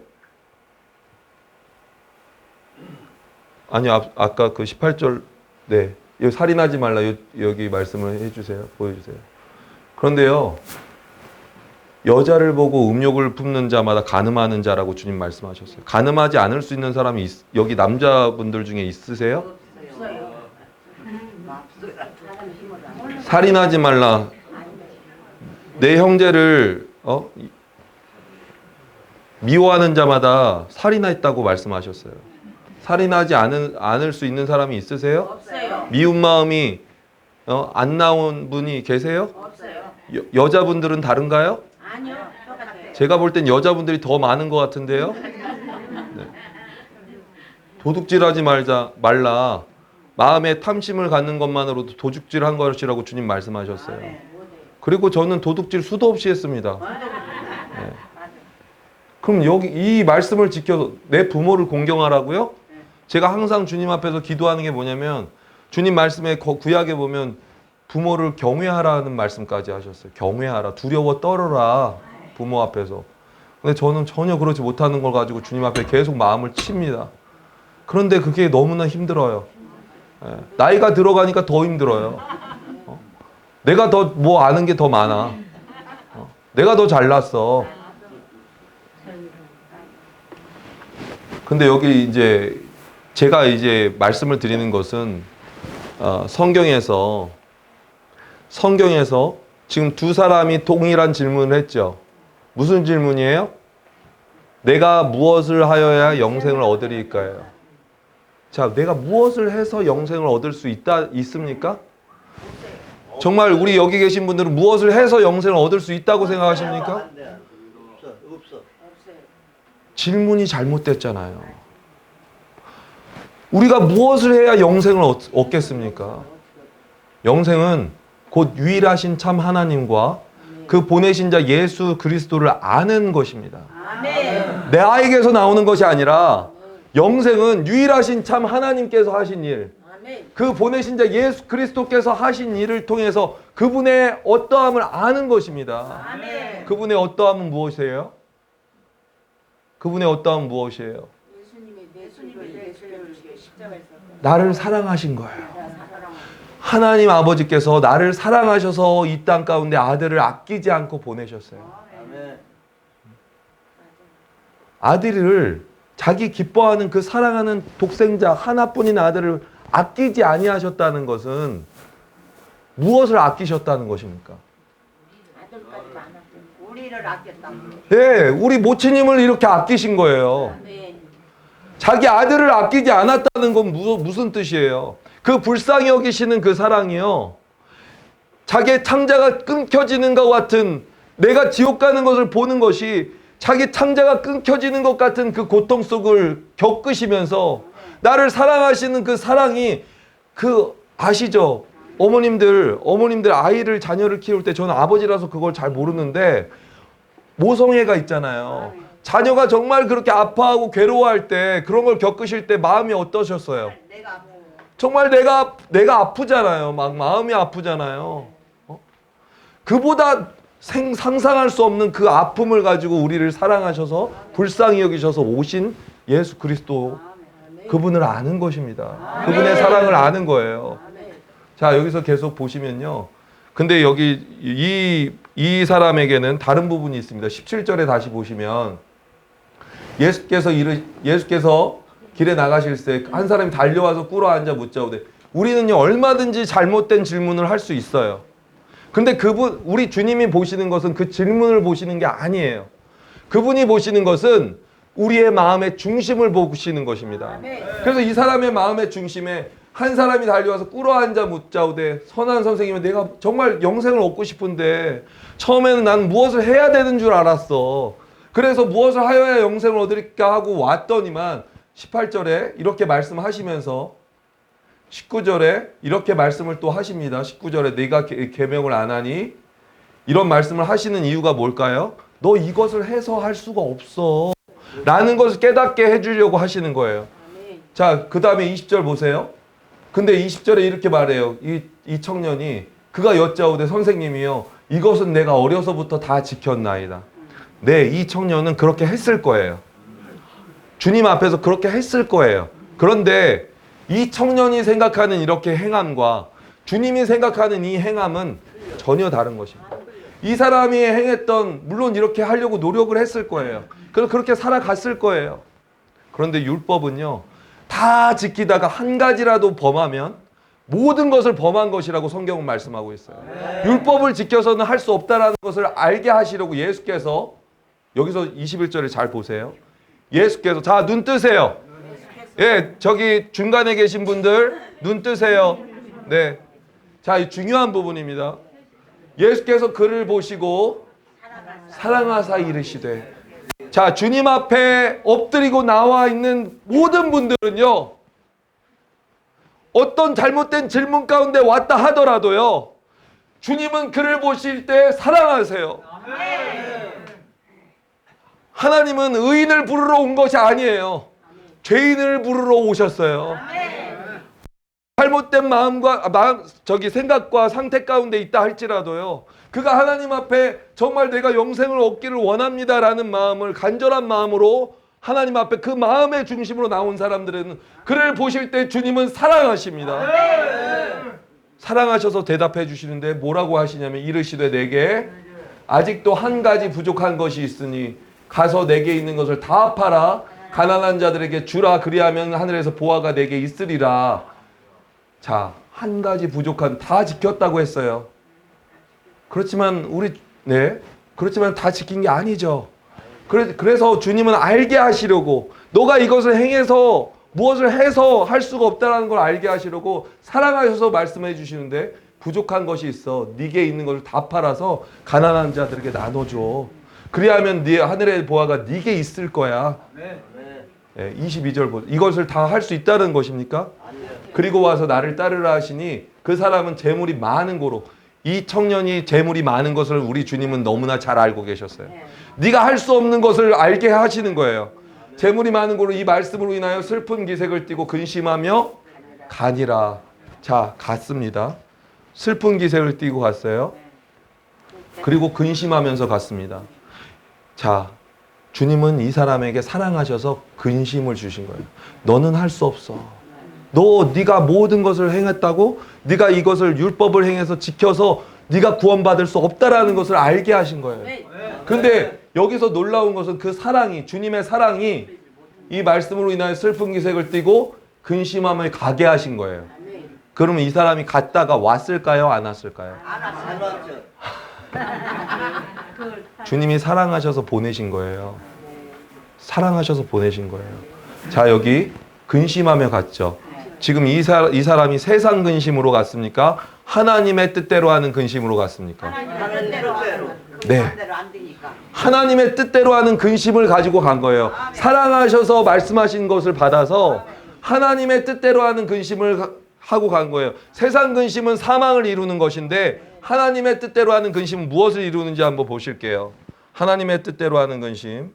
아니 아까 그 18절 네 여기 살인하지 말라 여기 말씀을 해주세요. 보여주세요. 그런데요 여자를 보고 음욕을 품는 자마다 간음하는 자라고 주님 말씀하셨어요. 간음하지 않을 수 있는 사람이 여기 남자분들 중에 있으세요? 살인하지 말라. 내 형제를 미워하는 자마다 살인했다고 말씀하셨어요. 살인하지 않을 수 있는 사람이 있으세요? 없어요. 미운 마음이 안 나온 분이 계세요? 없어요. 여자분들은 다른가요? 아니요. 똑같아요. 제가 볼 땐 여자분들이 더 많은 것 같은데요. 네. 도둑질하지 말라. 마음에 탐심을 갖는 것만으로도 도둑질한 것이라고 주님 말씀하셨어요. 그리고 저는 도둑질 수도 없이 했습니다. 네. 그럼 여기 이 말씀을 지켜서 내 부모를 공경하라고요? 제가 항상 주님 앞에서 기도하는 게 뭐냐면 주님 말씀에 구약에 보면 부모를 경외하라는 말씀까지 하셨어요. 경외하라. 두려워 떨어라. 부모 앞에서. 근데 저는 전혀 그렇지 못하는 걸 가지고 주님 앞에 계속 마음을 칩니다. 그런데 그게 너무나 힘들어요. 나이가 들어가니까 더 힘들어요. 내가 더 뭐 아는 게 더 많아. 내가 더 잘났어. 근데 여기 이제 제가 이제 말씀을 드리는 것은 성경에서 지금 두 사람이 동일한 질문을 했죠. 무슨 질문이에요? 내가 무엇을 하여야 영생을 얻으리까요? 자, 내가 무엇을 해서 영생을 얻을 수 있습니까? 정말 우리 여기 계신 분들은 무엇을 해서 영생을 얻을 수 있다고 생각하십니까? 안 돼. 없어. 질문이 잘못됐잖아요. 우리가 무엇을 해야 영생을 얻겠습니까? 영생은 곧 유일하신 참 하나님과 그 보내신 자 예수 그리스도를 아는 것입니다. 아멘. 나에게서 나오는 것이 아니라 영생은 유일하신 참 하나님께서 하신 일, 아멘. 그 보내신 자 예수 그리스도께서 하신 일을 통해서 그분의 어떠함을 아는 것입니다. 아멘. 그분의 어떠함은 무엇이에요? 그분의 어떠함은 무엇이에요? 예수님이 내 죄를 십자가에서 나를 사랑하신 거예요. 사랑하고 하나님 아버지께서 나를 사랑하셔서 이 땅 가운데 아들을 아끼지 않고 보내셨어요. 아멘. 아들을 자기 기뻐하는 그 사랑하는 독생자 하나뿐인 아들을 아끼지 아니하셨다는 것은 무엇을 아끼셨다는 것입니까? 아들까지 많았고 우리를 아꼈다고. 예, 우리 모친님을 이렇게 아끼신 거예요. 아멘. 자기 아들을 아끼지 않았다는 건 무슨 뜻이에요? 그 불쌍히 여기시는 그 사랑이요. 자기의 창자가 끊겨지는 것 같은, 내가 지옥 가는 것을 보는 것이 자기 창자가 끊겨지는 것 같은 그 고통 속을 겪으시면서 나를 사랑하시는 그 사랑이, 그 아시죠? 어머님들 아이를 자녀를 키울 때, 저는 아버지라서 그걸 잘 모르는데 모성애가 있잖아요. 자녀가 정말 그렇게 아파하고 괴로워할 때, 그런 걸 겪으실 때 마음이 어떠셨어요? 내가 정말 내가 아프잖아요. 막 마음이 아프잖아요. 그보다 상상할 수 없는 그 아픔을 가지고 우리를 사랑하셔서 불쌍히 여기셔서 오신 예수 그리스도, 그분을 아는 것입니다. 그분의 사랑을 아는 거예요. 자, 여기서 계속 보시면요. 근데 여기 이 사람에게는 다른 부분이 있습니다. 17절에 다시 보시면 예수께서 길에 나가실 때 한 사람이 달려와서 꿇어 앉아 묻자오되, 우리는요 얼마든지 잘못된 질문을 할 수 있어요. 근데 우리 주님이 보시는 것은 그 질문을 보시는 게 아니에요. 그분이 보시는 것은 우리의 마음의 중심을 보시는 것입니다. 그래서 이 사람의 마음의 중심에 한 사람이 달려와서 꿇어 앉아 묻자오되, 선한 선생님은 내가 정말 영생을 얻고 싶은데 처음에는 난 무엇을 해야 되는 줄 알았어. 그래서 무엇을 하여야 영생을 얻을까 하고 왔더니만 18절에 이렇게 말씀하시면서 19절에 이렇게 말씀을 또 하십니다. 19절에 내가 계명을 안 하니, 이런 말씀을 하시는 이유가 뭘까요? 너 이것을 해서 할 수가 없어 라는 것을 깨닫게 해주려고 하시는 거예요. 자, 그 다음에 20절 보세요. 근데 20절에 이렇게 말해요. 이 청년이, 그가 여짜오되 선생님이요 이것은 내가 어려서부터 다 지켰나이다. 네, 이 청년은 그렇게 했을 거예요. 주님 앞에서 그렇게 했을 거예요. 그런데 이 청년이 생각하는 이렇게 행함과 주님이 생각하는 이 행함은 전혀 다른 것입니다. 이 사람이 행했던, 물론 이렇게 하려고 노력을 했을 거예요. 그래서 그렇게 살아갔을 거예요. 그런데 율법은요, 다 지키다가 한 가지라도 범하면 모든 것을 범한 것이라고 성경은 말씀하고 있어요. 율법을 지켜서는 할 수 없다는 것을 알게 하시려고 예수께서, 여기서 21절을 잘 보세요. 예수께서, 자, 눈 뜨세요. 예, 저기 중간에 계신 분들 눈 뜨세요. 네. 자, 이 중요한 부분입니다. 예수께서 그를 보시고 사랑하사 이르시되, 자, 주님 앞에 엎드리고 나와 있는 모든 분들은요, 어떤 잘못된 질문 가운데 왔다 하더라도요, 주님은 그를 보실 때 사랑하세요. 하나님은 의인을 부르러 온 것이 아니에요. 죄인을 부르러 오셨어요. 잘못된 생각과 상태 가운데 있다 할지라도요, 그가 하나님 앞에 정말 내가 영생을 얻기를 원합니다라는 마음을, 간절한 마음으로 하나님 앞에 그 마음의 중심으로 나온 사람들은 그를 보실 때 주님은 사랑하십니다. 사랑하셔서 대답해 주시는데 뭐라고 하시냐면, 이르시되 내게 아직도 한 가지 부족한 것이 있으니 가서 내게 있는 것을 다 팔아 가난한 자들에게 주라, 그리하면 하늘에서 보화가 내게 있으리라. 자, 한 가지 부족한, 다 지켰다고 했어요. 그렇지만 그렇지만 다 지킨 게 아니죠. 그래서 주님은 알게 하시려고, 너가 이것을 행해서 무엇을 해서 할 수가 없다는 걸 알게 하시려고 사랑하셔서 말씀해 주시는데, 부족한 것이 있어. 네게 있는 것을 다 팔아서 가난한 자들에게 나눠줘. 그리하면 네 하늘의 보화가 네게 있을 거야. 네. 22절 이것을 다 할 수 있다는 것입니까? 그리고 와서 나를 따르라 하시니 그 사람은 재물이 많은 고로 이 청년이 재물이 많은 것을 우리 주님은 너무나 잘 알고 계셨어요. 네가 할 수 없는 것을 알게 하시는 거예요. 재물이 많은 고로 이 말씀으로 인하여 슬픈 기색을 띠고 근심하며 가니라. 자, 갔습니다. 슬픈 기색을 띠고 갔어요. 그리고 근심하면서 갔습니다. 자, 주님은 이 사람에게 사랑하셔서 근심을 주신 거예요. 너는 할 수 없어. 네가 모든 것을 행했다고 네가 이것을 율법을 행해서 지켜서 네가 구원받을 수 없다라는 것을 알게 하신 거예요. 그런데 여기서 놀라운 것은 그 사랑이, 주님의 사랑이 이 말씀으로 인하여 슬픈 기색을 띠고 근심함을 가게 하신 거예요. 그러면 이 사람이 갔다가 왔을까요? 안 왔을까요? 안 안 왔어요. 왔죠. 주님이 사랑하셔서 보내신 거예요. 사랑하셔서 보내신 거예요. 자, 여기 근심하며 갔죠. 지금 이 사람이 세상 근심으로 갔습니까? 하나님의 뜻대로 하는 근심으로 갔습니까? 하나님의 뜻대로 네. 마음대로 안 되니까. 하나님의 뜻대로 하는 근심을 가지고 간 거예요. 사랑하셔서 말씀하신 것을 받아서 하나님의 뜻대로 하는 근심을 하고 간 거예요. 세상 근심은 사망을 이루는 것인데 하나님의 뜻대로 하는 근심은 무엇을 이루는지 한번 보실게요. 하나님의 뜻대로 하는 근심.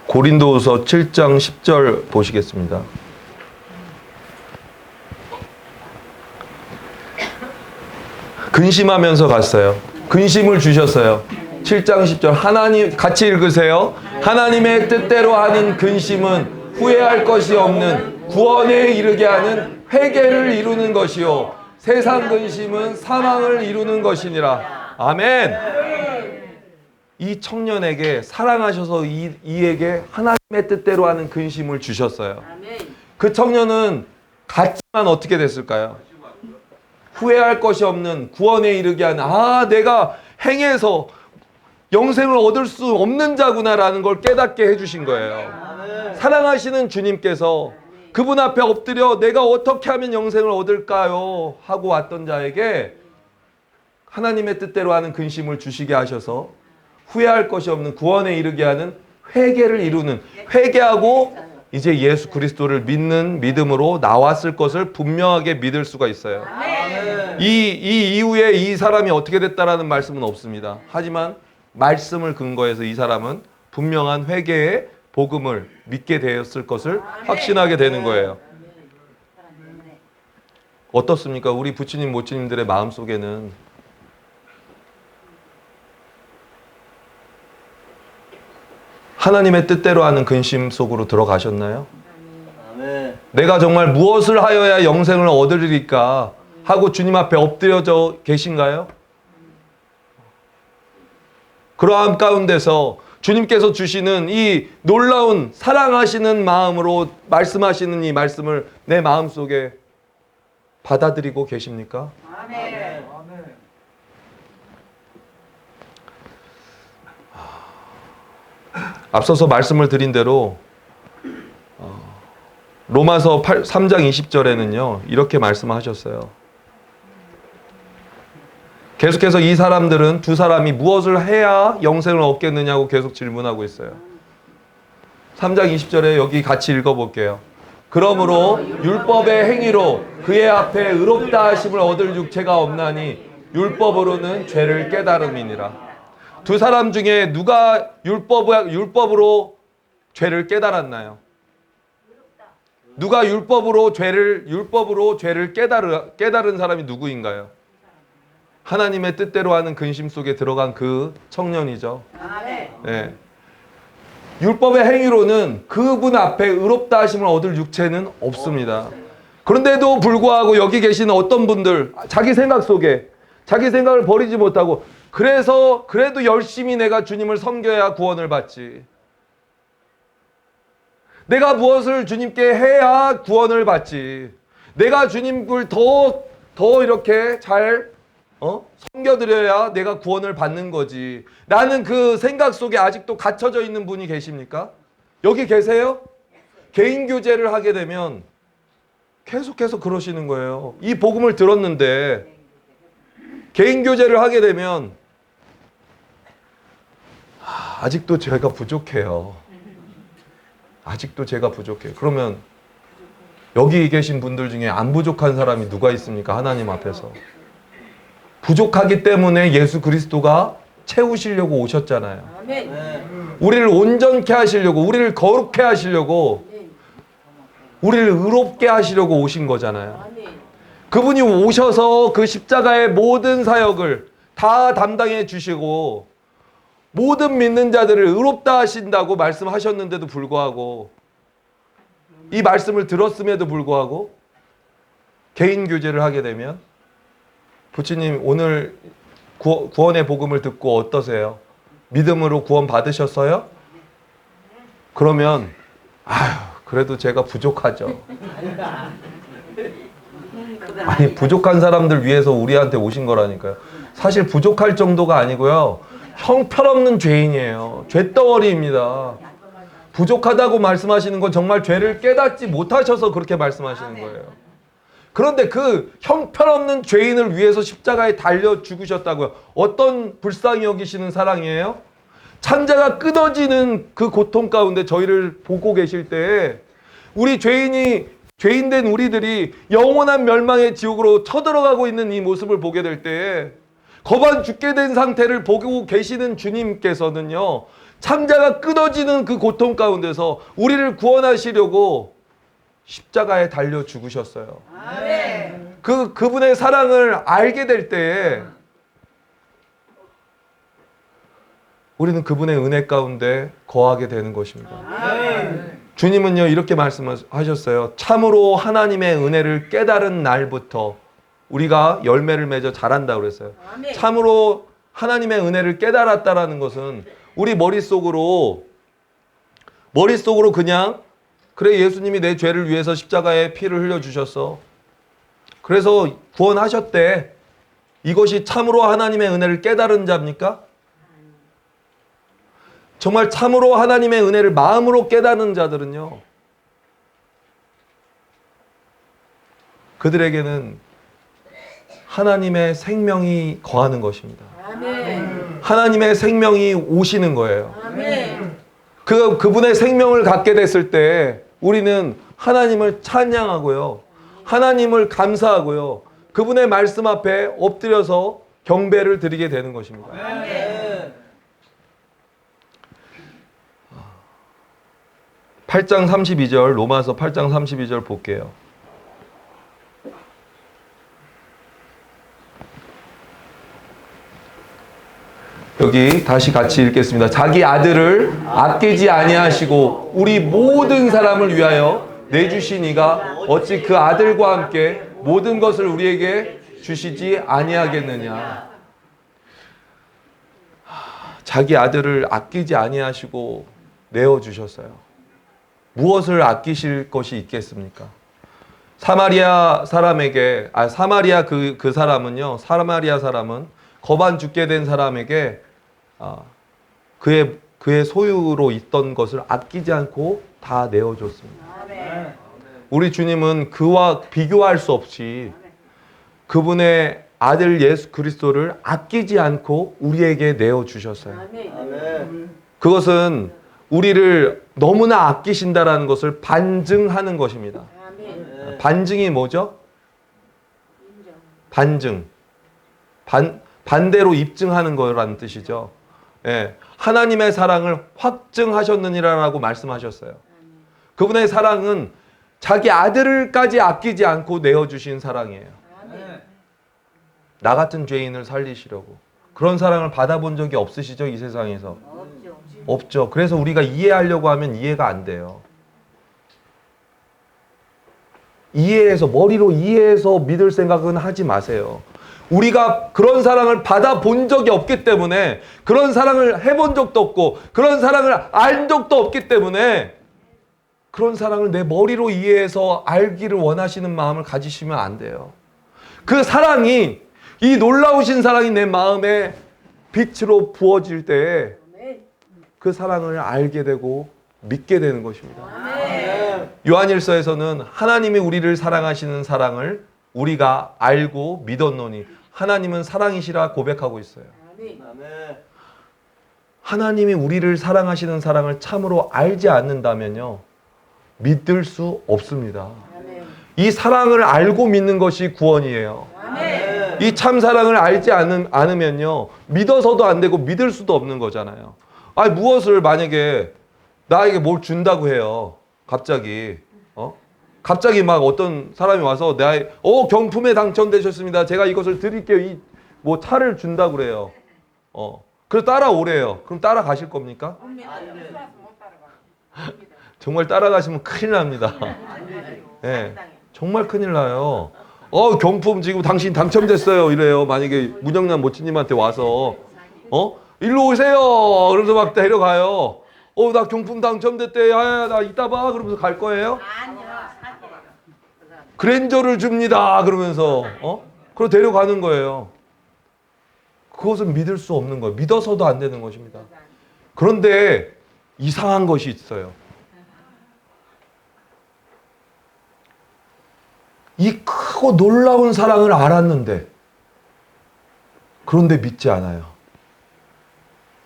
고린도후서 7장 10절 보시겠습니다. 근심하면서 갔어요. 근심을 주셨어요. 7장 10절 하나님 같이 읽으세요. 하나님의 뜻대로 하는 근심은 후회할 것이 없는 구원에 이르게 하는 회개를 이루는 것이요 세상 근심은 사망을 이루는 것이니라. 아멘. 이 청년에게 사랑하셔서 이에게 하나님의 뜻대로 하는 근심을 주셨어요. 그 청년은 갔지만 어떻게 됐을까요? 후회할 것이 없는 구원에 이르게 하는 내가 행해서 영생을 얻을 수 없는 자구나라는 걸 깨닫게 해주신 거예요. 사랑하시는 주님께서 그분 앞에 엎드려 내가 어떻게 하면 영생을 얻을까요? 하고 왔던 자에게 하나님의 뜻대로 하는 근심을 주시게 하셔서 후회할 것이 없는 구원에 이르게 하는 회개를 이루는, 회개하고 이제 예수 그리스도를 믿는 믿음으로 나왔을 것을 분명하게 믿을 수가 있어요. 이 이후에 이 사람이 어떻게 됐다라는 말씀은 없습니다. 하지만 말씀을 근거해서 이 사람은 분명한 회개의 복음을 믿게 되었을 것을 확신하게 되는 거예요. 어떻습니까? 우리 부처님 모처님들의 마음속에는 하나님의 뜻대로 하는 근심 속으로 들어가셨나요? 아멘. 내가 정말 무엇을 하여야 영생을 얻으리까 하고 주님 앞에 엎드려져 계신가요? 그러한 가운데서 주님께서 주시는 이 놀라운 사랑하시는 마음으로 말씀하시는 이 말씀을 내 마음속에 받아들이고 계십니까? 아멘. 앞서서 말씀을 드린 대로 로마서 3장 20절에는요 이렇게 말씀하셨어요. 계속해서 이 사람들은 두 사람이 무엇을 해야 영생을 얻겠느냐고 계속 질문하고 있어요. 3장 20절에 여기 같이 읽어볼게요. 그러므로 율법의 행위로 그의 앞에 의롭다 하심을 얻을 육체가 없나니 율법으로는 죄를 깨달음이니라. 두 사람 중에 누가 율법으로 죄를 깨달았나요? 누가 율법으로 죄를 깨달은 사람이 누구인가요? 하나님의 뜻대로 하는 근심 속에 들어간 그 청년이죠. 네. 율법의 행위로는 그분 앞에 의롭다 하심을 얻을 육체는 없습니다. 그런데도 불구하고 여기 계시는 어떤 분들 자기 생각 속에 자기 생각을 버리지 못하고 그래도 열심히 내가 주님을 섬겨야 구원을 받지. 내가 무엇을 주님께 해야 구원을 받지. 내가 주님을 더 이렇게 잘 섬겨드려야 내가 구원을 받는 거지 라는 그 생각 속에 아직도 갇혀져 있는 분이 계십니까? 여기 계세요? 개인교제를 하게 되면 계속해서 그러시는 거예요. 이 복음을 들었는데 개인교제를 하게 되면 아직도 제가 부족해요. 아직도 제가 부족해요. 그러면 여기 계신 분들 중에 안 부족한 사람이 누가 있습니까? 하나님 앞에서. 부족하기 때문에 예수 그리스도가 채우시려고 오셨잖아요. 우리를 온전케 하시려고, 우리를 거룩케 하시려고, 우리를 의롭게 하시려고 오신 거잖아요. 그분이 오셔서 그 십자가의 모든 사역을 다 담당해 주시고 모든 믿는 자들을 의롭다 하신다고 말씀하셨는데도 불구하고, 이 말씀을 들었음에도 불구하고 개인 교제를 하게 되면, 부처님 오늘 구원의 복음을 듣고 어떠세요? 믿음으로 구원 받으셨어요? 그러면 그래도 제가 부족하죠. 아니, 부족한 사람들 위해서 우리한테 오신 거라니까요. 사실 부족할 정도가 아니고요, 형편없는 죄인이에요. 죄덩어리입니다. 부족하다고 말씀하시는 건 정말 죄를 깨닫지 못하셔서 그렇게 말씀하시는 거예요. 그런데 그 형편없는 죄인을 위해서 십자가에 달려 죽으셨다고요. 어떤 불쌍히 여기시는 사랑이에요? 창자가 끊어지는 그 고통 가운데 저희를 보고 계실 때, 우리 죄인된 우리들이 영원한 멸망의 지옥으로 쳐들어가고 있는 이 모습을 보게 될 때, 거반 죽게 된 상태를 보고 계시는 주님께서는요, 창자가 끊어지는 그 고통 가운데서 우리를 구원하시려고 십자가에 달려 죽으셨어요. 그분의 사랑을 알게 될 때에 우리는 그분의 은혜 가운데 거하게 되는 것입니다. 주님은요, 이렇게 말씀하셨어요. 참으로 하나님의 은혜를 깨달은 날부터 우리가 열매를 맺어 자란다고 그랬어요. 참으로 하나님의 은혜를 깨달았다라는 것은 우리 머릿속으로 그냥, 그래, 예수님이 내 죄를 위해서 십자가에 피를 흘려주셨어, 그래서 구원하셨대, 이것이 참으로 하나님의 은혜를 깨달은 자입니까? 정말 참으로 하나님의 은혜를 마음으로 깨닫는 자들은요, 그들에게는 하나님의 생명이 거하는 것입니다. 하나님의 생명이 오시는 거예요. 그분의 생명을 갖게 됐을 때 우리는 하나님을 찬양하고요, 하나님을 감사하고요, 그분의 말씀 앞에 엎드려서 경배를 드리게 되는 것입니다. 8장 32절, 로마서 8장 32절 볼게요. 여기 다시 같이 읽겠습니다. 자기 아들을 아끼지 아니하시고 우리 모든 사람을 위하여 내주신 이가 어찌 그 아들과 함께 모든 것을 우리에게 주시지 아니하겠느냐. 자기 아들을 아끼지 아니하시고 내어주셨어요. 무엇을 아끼실 것이 있겠습니까? 사마리아 사람에게, 사마리아 그 사람은요, 사마리아 사람은 거반 죽게 된 사람에게 그의 소유로 있던 것을 아끼지 않고 다 내어줬습니다. 우리 주님은 그와 비교할 수 없이 그분의 아들 예수 그리스도를 아끼지 않고 우리에게 내어주셨어요. 그것은 우리를 너무나 아끼신다라는 것을 반증하는 것입니다. 반증이 뭐죠? 반증. 반대로 입증하는 거라는 뜻이죠. 예, 하나님의 사랑을 확증하셨느니라라고 말씀하셨어요. 그분의 사랑은 자기 아들을까지 아끼지 않고 내어주신 사랑이에요. 나 같은 죄인을 살리시려고. 그런 사랑을 받아본 적이 없으시죠? 이 세상에서. 없죠. 그래서 우리가 이해하려고 하면 이해가 안 돼요. 머리로 이해해서 믿을 생각은 하지 마세요. 우리가 그런 사랑을 받아본 적이 없기 때문에, 그런 사랑을 해본 적도 없고, 그런 사랑을 알 적도 없기 때문에, 그런 사랑을 내 머리로 이해해서 알기를 원하시는 마음을 가지시면 안 돼요. 그 사랑이 이 놀라우신 사랑이 내 마음에 빛으로 부어질 때 그 사랑을 알게 되고 믿게 되는 것입니다. 요한일서에서는 하나님이 우리를 사랑하시는 사랑을 우리가 알고 믿었노니 하나님은 사랑이시라 고백하고 있어요. 아멘. 하나님이 우리를 사랑하시는 사랑을 참으로 알지 않는다면요, 믿을 수 없습니다. 이 사랑을 알고 믿는 것이 구원이에요. 이 참 사랑을 알지 않으면요, 믿어서도 안 되고 믿을 수도 없는 거잖아요. 아니, 무엇을 만약에 나에게 뭘 준다고 해요. 갑자기 갑자기 막 어떤 사람이 와서 경품에 당첨되셨습니다. 제가 이것을 드릴게요. 뭐 차를 준다고 그래요. 그래서 따라오래요. 그럼 따라가실 겁니까? 정말 따라가시면 큰일 납니다. 네, 정말 큰일 나요. 경품 지금 당신 당첨됐어요. 이래요. 만약에 문영란 모치님한테 와서 일로 오세요. 그러면서 막 데려가요. 나 경품 당첨됐대. 야, 나 이따 봐. 그러면서 갈 거예요? 아니요. 그랜저를 줍니다. 그러면서 그리고 데려가는 거예요. 그것은 믿을 수 없는 거예요. 믿어서도 안 되는 것입니다. 그런데 이상한 것이 있어요. 이 크고 놀라운 사랑을 알았는데, 그런데 믿지 않아요.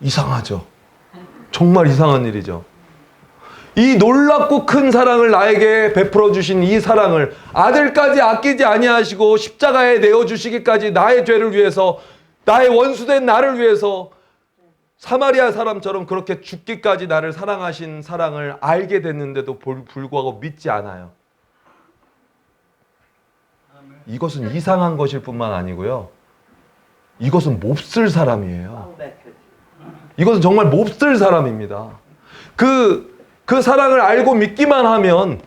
이상하죠. 정말 이상한 일이죠. 이 놀랍고 큰 사랑을 나에게 베풀어 주신 이 사랑을 아들까지 아끼지 아니하시고 십자가에 내어 주시기까지 나의 죄를 위해서, 나의 원수된 나를 위해서 사마리아 사람처럼 그렇게 죽기까지 나를 사랑하신 사랑을 알게 됐는데도 불구하고 믿지 않아요. 이것은 이상한 것일 뿐만 아니고요, 이것은 몹쓸 사람이에요. 이것은 정말 몹쓸 사람입니다. 그 사랑을 알고 믿기만 하면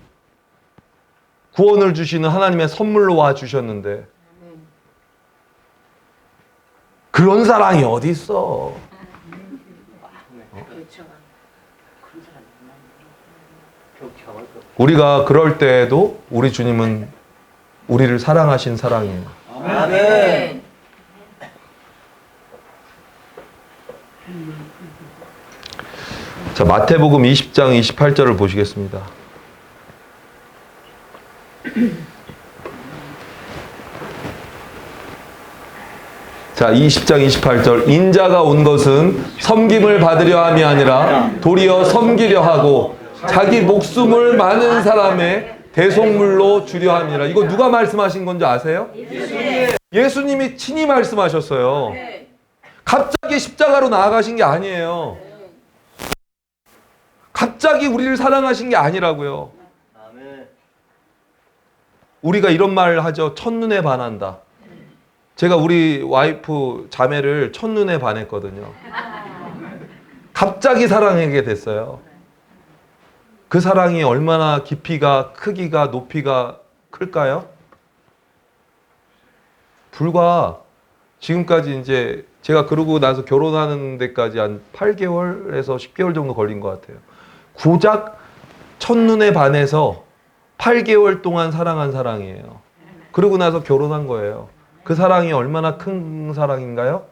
구원을 주시는 하나님의 선물로 와 주셨는데, 그런 사랑이 어디 있어? 우리가 그럴 때에도 우리 주님은 우리를 사랑하신 사랑이에요. 아멘. 자, 마태복음 20장 28절을 보시겠습니다. 자, 20장 28절. 인자가 온 것은 섬김을 받으려 함이 아니라 도리어 섬기려 하고 자기 목숨을 많은 사람의 대속물로 주려 함이라. 이거 누가 말씀하신 건지 아세요? 예수님이 친히 말씀하셨어요. 갑자기 십자가로 나아가신 게 아니에요. 갑자기 우리를 사랑하신 게 아니라고요. 아멘. 우리가 이런 말을 하죠. 첫눈에 반한다. 제가 우리 와이프 자매를 첫눈에 반했거든요. 갑자기 사랑하게 됐어요. 그 사랑이 얼마나 깊이가, 크기가, 높이가 클까요? 불과 지금까지 이제 제가 그러고 나서 결혼하는 데까지 한 8개월에서 10개월 정도 걸린 것 같아요. 고작 첫눈에 반해서 8개월 동안 사랑한 사랑이에요. 그러고 나서 결혼한 거예요. 그 사랑이 얼마나 큰 사랑인가요?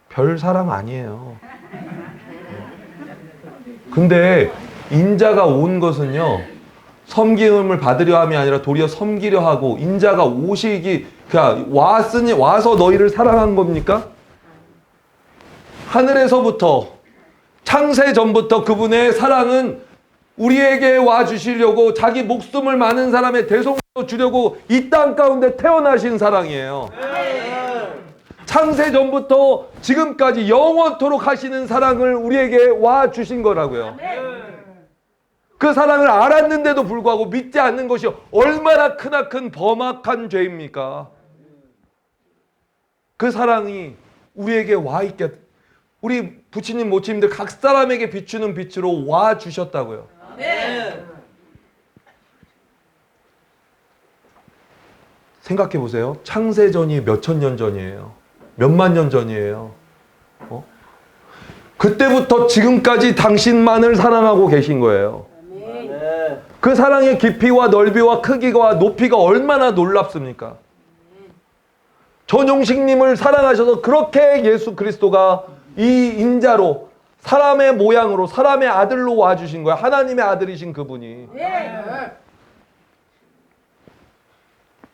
별 사랑 아니에요. 근데 인자가 온 것은요, 섬김을 받으려 함이 아니라 도리어 섬기려 하고, 인자가 오시기, 그냥 와서 너희를 사랑한 겁니까? 하늘에서부터, 창세 전부터 그분의 사랑은 우리에게 와 주시려고 자기 목숨을 많은 사람의 대속물로 주려고 이 땅 가운데 태어나신 사랑이에요. 창세 전부터 지금까지 영원토록 하시는 사랑을 우리에게 와 주신 거라고요. 그 사랑을 알았는데도 불구하고 믿지 않는 것이 얼마나 크나큰 범악한 죄입니까? 그 사랑이 우리에게 와 있게, 우리 부치님 모치님들 각 사람에게 비추는 빛으로 와 주셨다고요. 생각해 보세요. 창세전이 몇천 년 전이에요. 몇만 년 전이에요. 그때부터 지금까지 당신만을 사랑하고 계신 거예요. 그 사랑의 깊이와 넓이와 크기와 높이가 얼마나 놀랍습니까? 전용식님을 사랑하셔서 그렇게 예수 그리스도가 이 인자로 사람의 모양으로 사람의 아들로 와주신 거야. 하나님의 아들이신 그분이.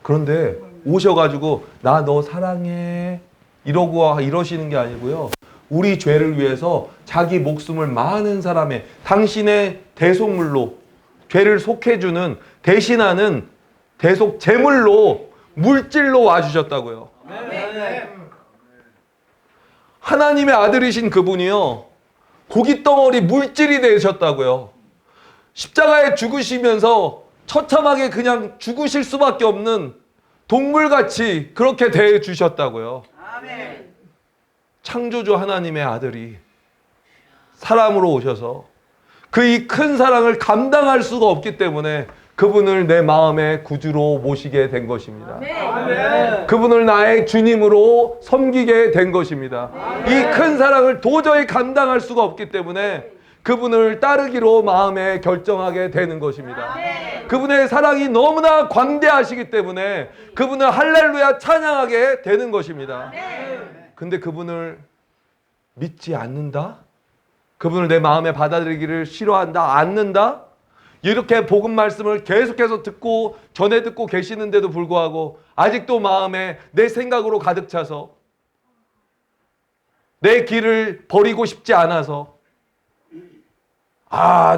그런데 오셔가지고 나 너 사랑해 이러고 이러시는 게 아니고요. 우리 죄를 위해서 자기 목숨을 많은 사람의 당신의 대속물로 죄를 속해주는 대신하는 대속 제물로 물질로 와주셨다고요. 하나님의 아들이신 그분이요. 고깃덩어리 물질이 되셨다고요. 십자가에 죽으시면서 처참하게 그냥 죽으실 수밖에 없는 동물같이 그렇게 대해 주셨다고요. 창조주 하나님의 아들이 사람으로 오셔서 그 이 큰 사랑을 감당할 수가 없기 때문에 그분을 내 마음의 구주로 모시게 된 것입니다. 그분을 나의 주님으로 섬기게 된 것입니다. 이 큰 사랑을 도저히 감당할 수가 없기 때문에 그분을 따르기로 마음에 결정하게 되는 것입니다. 그분의 사랑이 너무나 광대하시기 때문에 그분을 할렐루야 찬양하게 되는 것입니다. 근데 그분을 믿지 않는다? 그분을 내 마음에 받아들이기를 싫어한다? 않는다? 이렇게 복음 말씀을 계속해서 듣고 전해 듣고 계시는데도 불구하고 아직도 마음에 내 생각으로 가득 차서 내 길을 버리고 싶지 않아서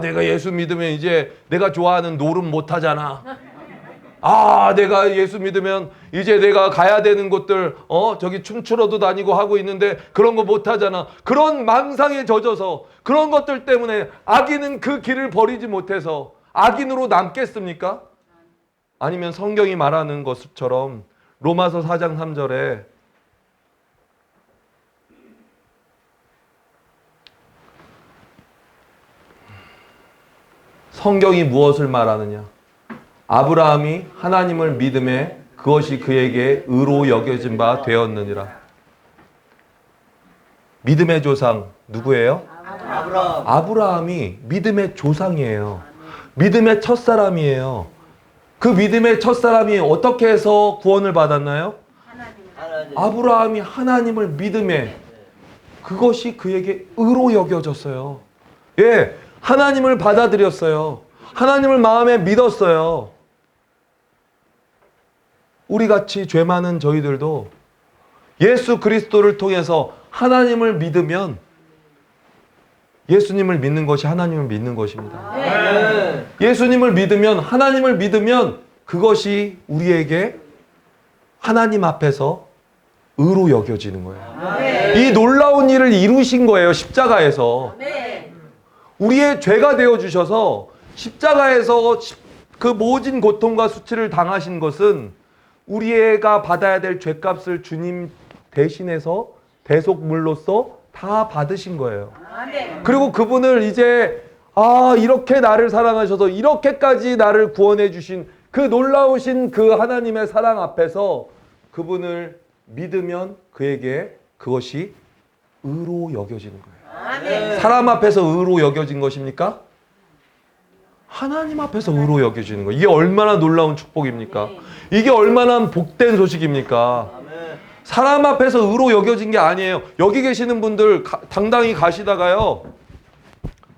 내가 예수 믿으면 이제 내가 좋아하는 노름 못 하잖아. 내가 예수 믿으면 이제 내가 가야 되는 곳들 저기 춤추러도 다니고 하고 있는데 그런 거 못 하잖아. 그런 망상에 젖어서 그런 것들 때문에 악인은 그 길을 버리지 못해서 악인으로 남겠습니까? 아니면 성경이 말하는 것처럼 로마서 4장 3절에 성경이 무엇을 말하느냐? 아브라함이 하나님을 믿음에 그것이 그에게 의로 여겨진 바 되었느니라. 믿음의 조상 누구예요? 아브라함이 믿음의 조상이에요. 믿음의 첫사람이에요. 그 믿음의 첫사람이 어떻게 해서 구원을 받았나요? 아브라함이 하나님을 믿음에 그것이 그에게 의로 여겨졌어요. 하나님을 받아들였어요. 하나님을 마음에 믿었어요. 우리같이 죄 많은 저희들도 예수 그리스도를 통해서 하나님을 믿으면 예수님을 믿는 것이 하나님을 믿는 것입니다. 예수님을 믿으면 하나님을 믿으면 그것이 우리에게 하나님 앞에서 의로 여겨지는 거예요. 이 놀라운 일을 이루신 거예요. 십자가에서. 우리의 죄가 되어주셔서 십자가에서 그 모진 고통과 수치를 당하신 것은 우리가 받아야 될 죄값을 주님 대신해서 대속물로서 다 받으신 거예요. 그리고 그분을 이제 이렇게 나를 사랑하셔서 이렇게까지 나를 구원해 주신 그 놀라우신 그 하나님의 사랑 앞에서 그분을 믿으면 그에게 그것이 의로 여겨지는 거예요. 사람 앞에서 의로 여겨진 것입니까? 하나님 앞에서 의로 여겨지는 거예요. 이게 얼마나 놀라운 축복입니까? 이게 얼마나 복된 소식입니까? 사람 앞에서 의로 여겨진 게 아니에요. 여기 계시는 분들 당당히 가시다가요.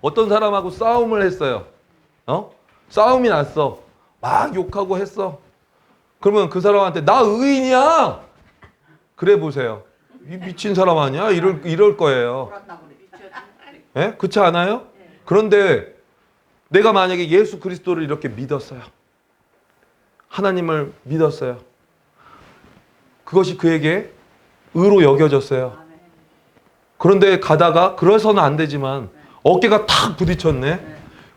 어떤 사람하고 싸움을 했어요. 싸움이 났어. 막 욕하고 했어. 그러면 그 사람한테 나 의인이야. 그래 보세요. 이 미친 사람 아니야? 이럴 거예요. 그렇지 않아요? 그런데 내가 만약에 예수 그리스도를 이렇게 믿었어요. 하나님을 믿었어요. 그것이 그에게 의로 여겨졌어요. 그런데 가다가 그래서는 안 되지만 어깨가 탁 부딪혔네.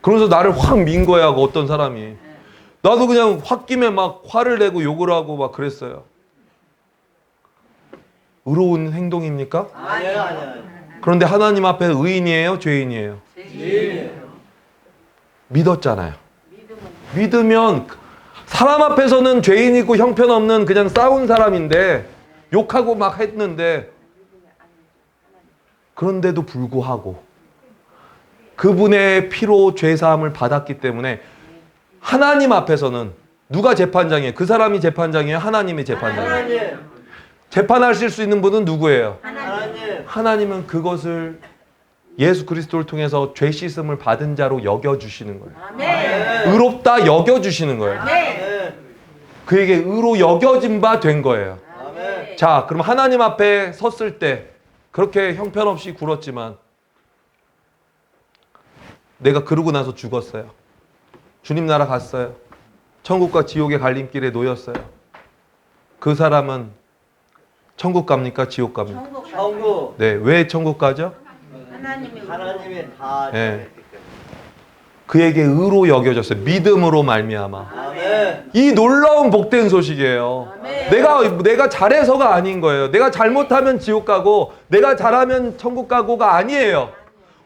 그러면서 나를 확 민 거야. 어떤 사람이. 나도 그냥 홧김에 막 화를 내고 욕을 하고 막 그랬어요. 의로운 행동입니까? 아니에요. 그런데 하나님 앞에 의인이에요? 죄인이에요? 믿었잖아요. 믿으면 사람 앞에서는 죄인이고 형편없는 그냥 싸운 사람인데 욕하고 막 했는데 그런데도 불구하고 그분의 피로 죄사함을 받았기 때문에 하나님 앞에서는 누가 재판장이에요? 그 사람이 재판장이에요? 하나님이 재판장이에요? 재판하실 수 있는 분은 누구예요? 하나님. 하나님은 그것을 예수 그리스도를 통해서 죄 씻음을 받은 자로 여겨주시는 거예요. 아멘. 의롭다 여겨주시는 거예요. 아멘. 그에게 의로 여겨진 바 된 거예요. 아멘. 자, 그럼 하나님 앞에 섰을 때 그렇게 형편없이 굴었지만 내가 그러고 나서 죽었어요. 주님 나라 갔어요. 천국과 지옥의 갈림길에 놓였어요. 그 사람은 천국 갑니까? 지옥 갑니까? 천국 천국. 네, 왜 천국 가죠? 하나님이 다 네. 정했기 그에게 의로 여겨졌어요. 믿음으로 말미암아. 때문에. 아멘. 이 놀라운 복된 소식이에요. 내가 잘해서가 아닌 거예요. 내가 잘못하면 지옥 가고 내가 잘하면 천국 가고가 아니에요.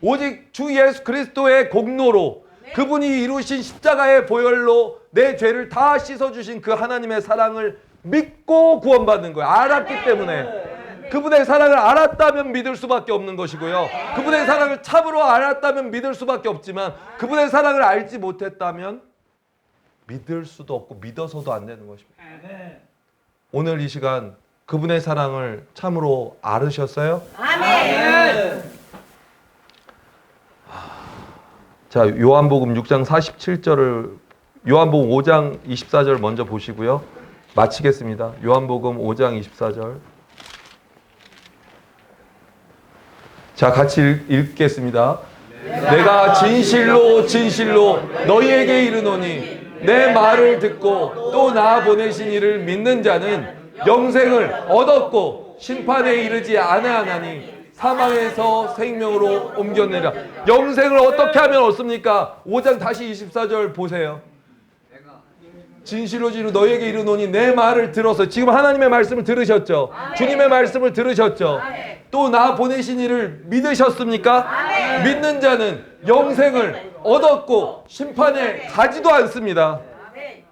오직 주 예수 그리스도의 공로로 그분이 이루신 십자가의 보혈로 내 죄를 다 씻어주신 그 하나님의 사랑을 믿고 구원받는 거예요. 알았기 때문에. 그분의 사랑을 알았다면 믿을 수밖에 없는 것이고요. 그분의 사랑을 참으로 알았다면 믿을 수밖에 없지만 그분의 사랑을 알지 못했다면 믿을 수도 없고 믿어서도 안 되는 것입니다. 오늘 이 시간 그분의 사랑을 참으로 알으셨어요? 아멘. 자, 요한복음 6장 47절을 요한복음 5장 24절 먼저 보시고요. 마치겠습니다. 요한복음 5장 24절. 자, 같이 읽겠습니다. 내가 진실로 진실로 너희에게 이르노니 내 말을 듣고 또 나 보내신 이를 믿는 자는 영생을 얻었고 심판에 이르지 아니하나니 사망에서 생명으로 옮겼느니라. 영생을 어떻게 하면 얻습니까? 5장 다시 24절 보세요. 진실로 진실로 너희에게 이르노니 내 말을 들어서 지금 하나님의 말씀을 들으셨죠? 주님의 말씀을 들으셨죠? 또 나 보내신 이를 믿으셨습니까? 믿는 자는 영생을 얻었고 심판에 가지도 않습니다.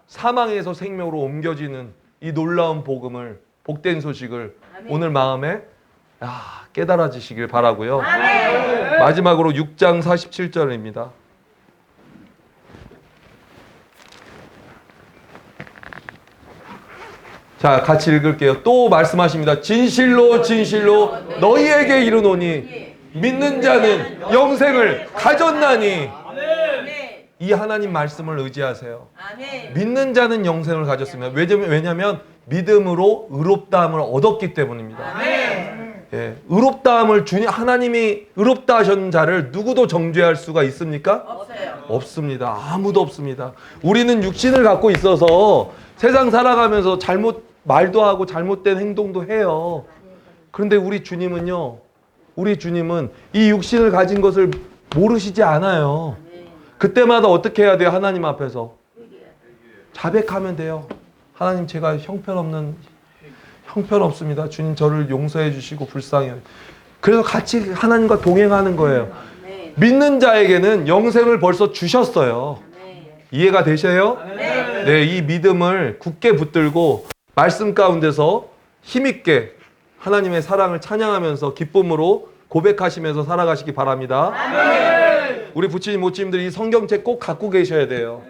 사망에서 생명으로 옮겨지는 이 놀라운 복음을, 복된 소식을 오늘 마음에 깨달아지시길 바라고요. 마지막으로 6장 47절입니다. 자, 같이 읽을게요. 또 말씀하십니다. 진실로 진실로 너희에게 이르노니 믿는 자는 영생을 가졌나니. 이 하나님 말씀을 의지하세요. 믿는 자는 영생을 가졌습니다. 왜냐하면 믿음으로 의롭다함을 얻었기 때문입니다. 예, 의롭다함을 하나님이 의롭다 하신 자를 누구도 정죄할 수가 있습니까? 없습니다. 아무도 없습니다. 우리는 육신을 갖고 있어서 세상 살아가면서 말도 하고 잘못된 행동도 해요. 그런데 우리 주님은 이 육신을 가진 것을 모르시지 않아요. 그때마다 어떻게 해야 돼요? 하나님 앞에서 자백하면 돼요. 하나님, 제가 형편없습니다. 주님, 저를 용서해 주시고 불쌍해요. 그래서 같이 하나님과 동행하는 거예요. 믿는 자에게는 영생을 벌써 주셨어요. 이해가 되세요? 네, 이 믿음을 굳게 붙들고 말씀 가운데서 힘있게 하나님의 사랑을 찬양하면서 기쁨으로 고백하시면서 살아가시기 바랍니다. 우리 부치님, 모치님들 이 성경책 꼭 갖고 계셔야 돼요.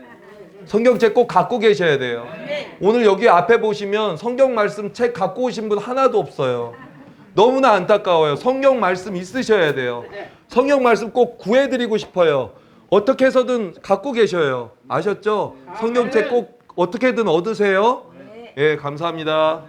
성경책 꼭 갖고 계셔야 돼요. 오늘 여기 앞에 보시면 성경 말씀 책 갖고 오신 분 하나도 없어요. 너무나 안타까워요. 성경 말씀 있으셔야 돼요. 성경 말씀 꼭 구해드리고 싶어요. 어떻게 해서든 갖고 계셔요. 아셨죠? 성경책 꼭 어떻게든 얻으세요. 예, 감사합니다.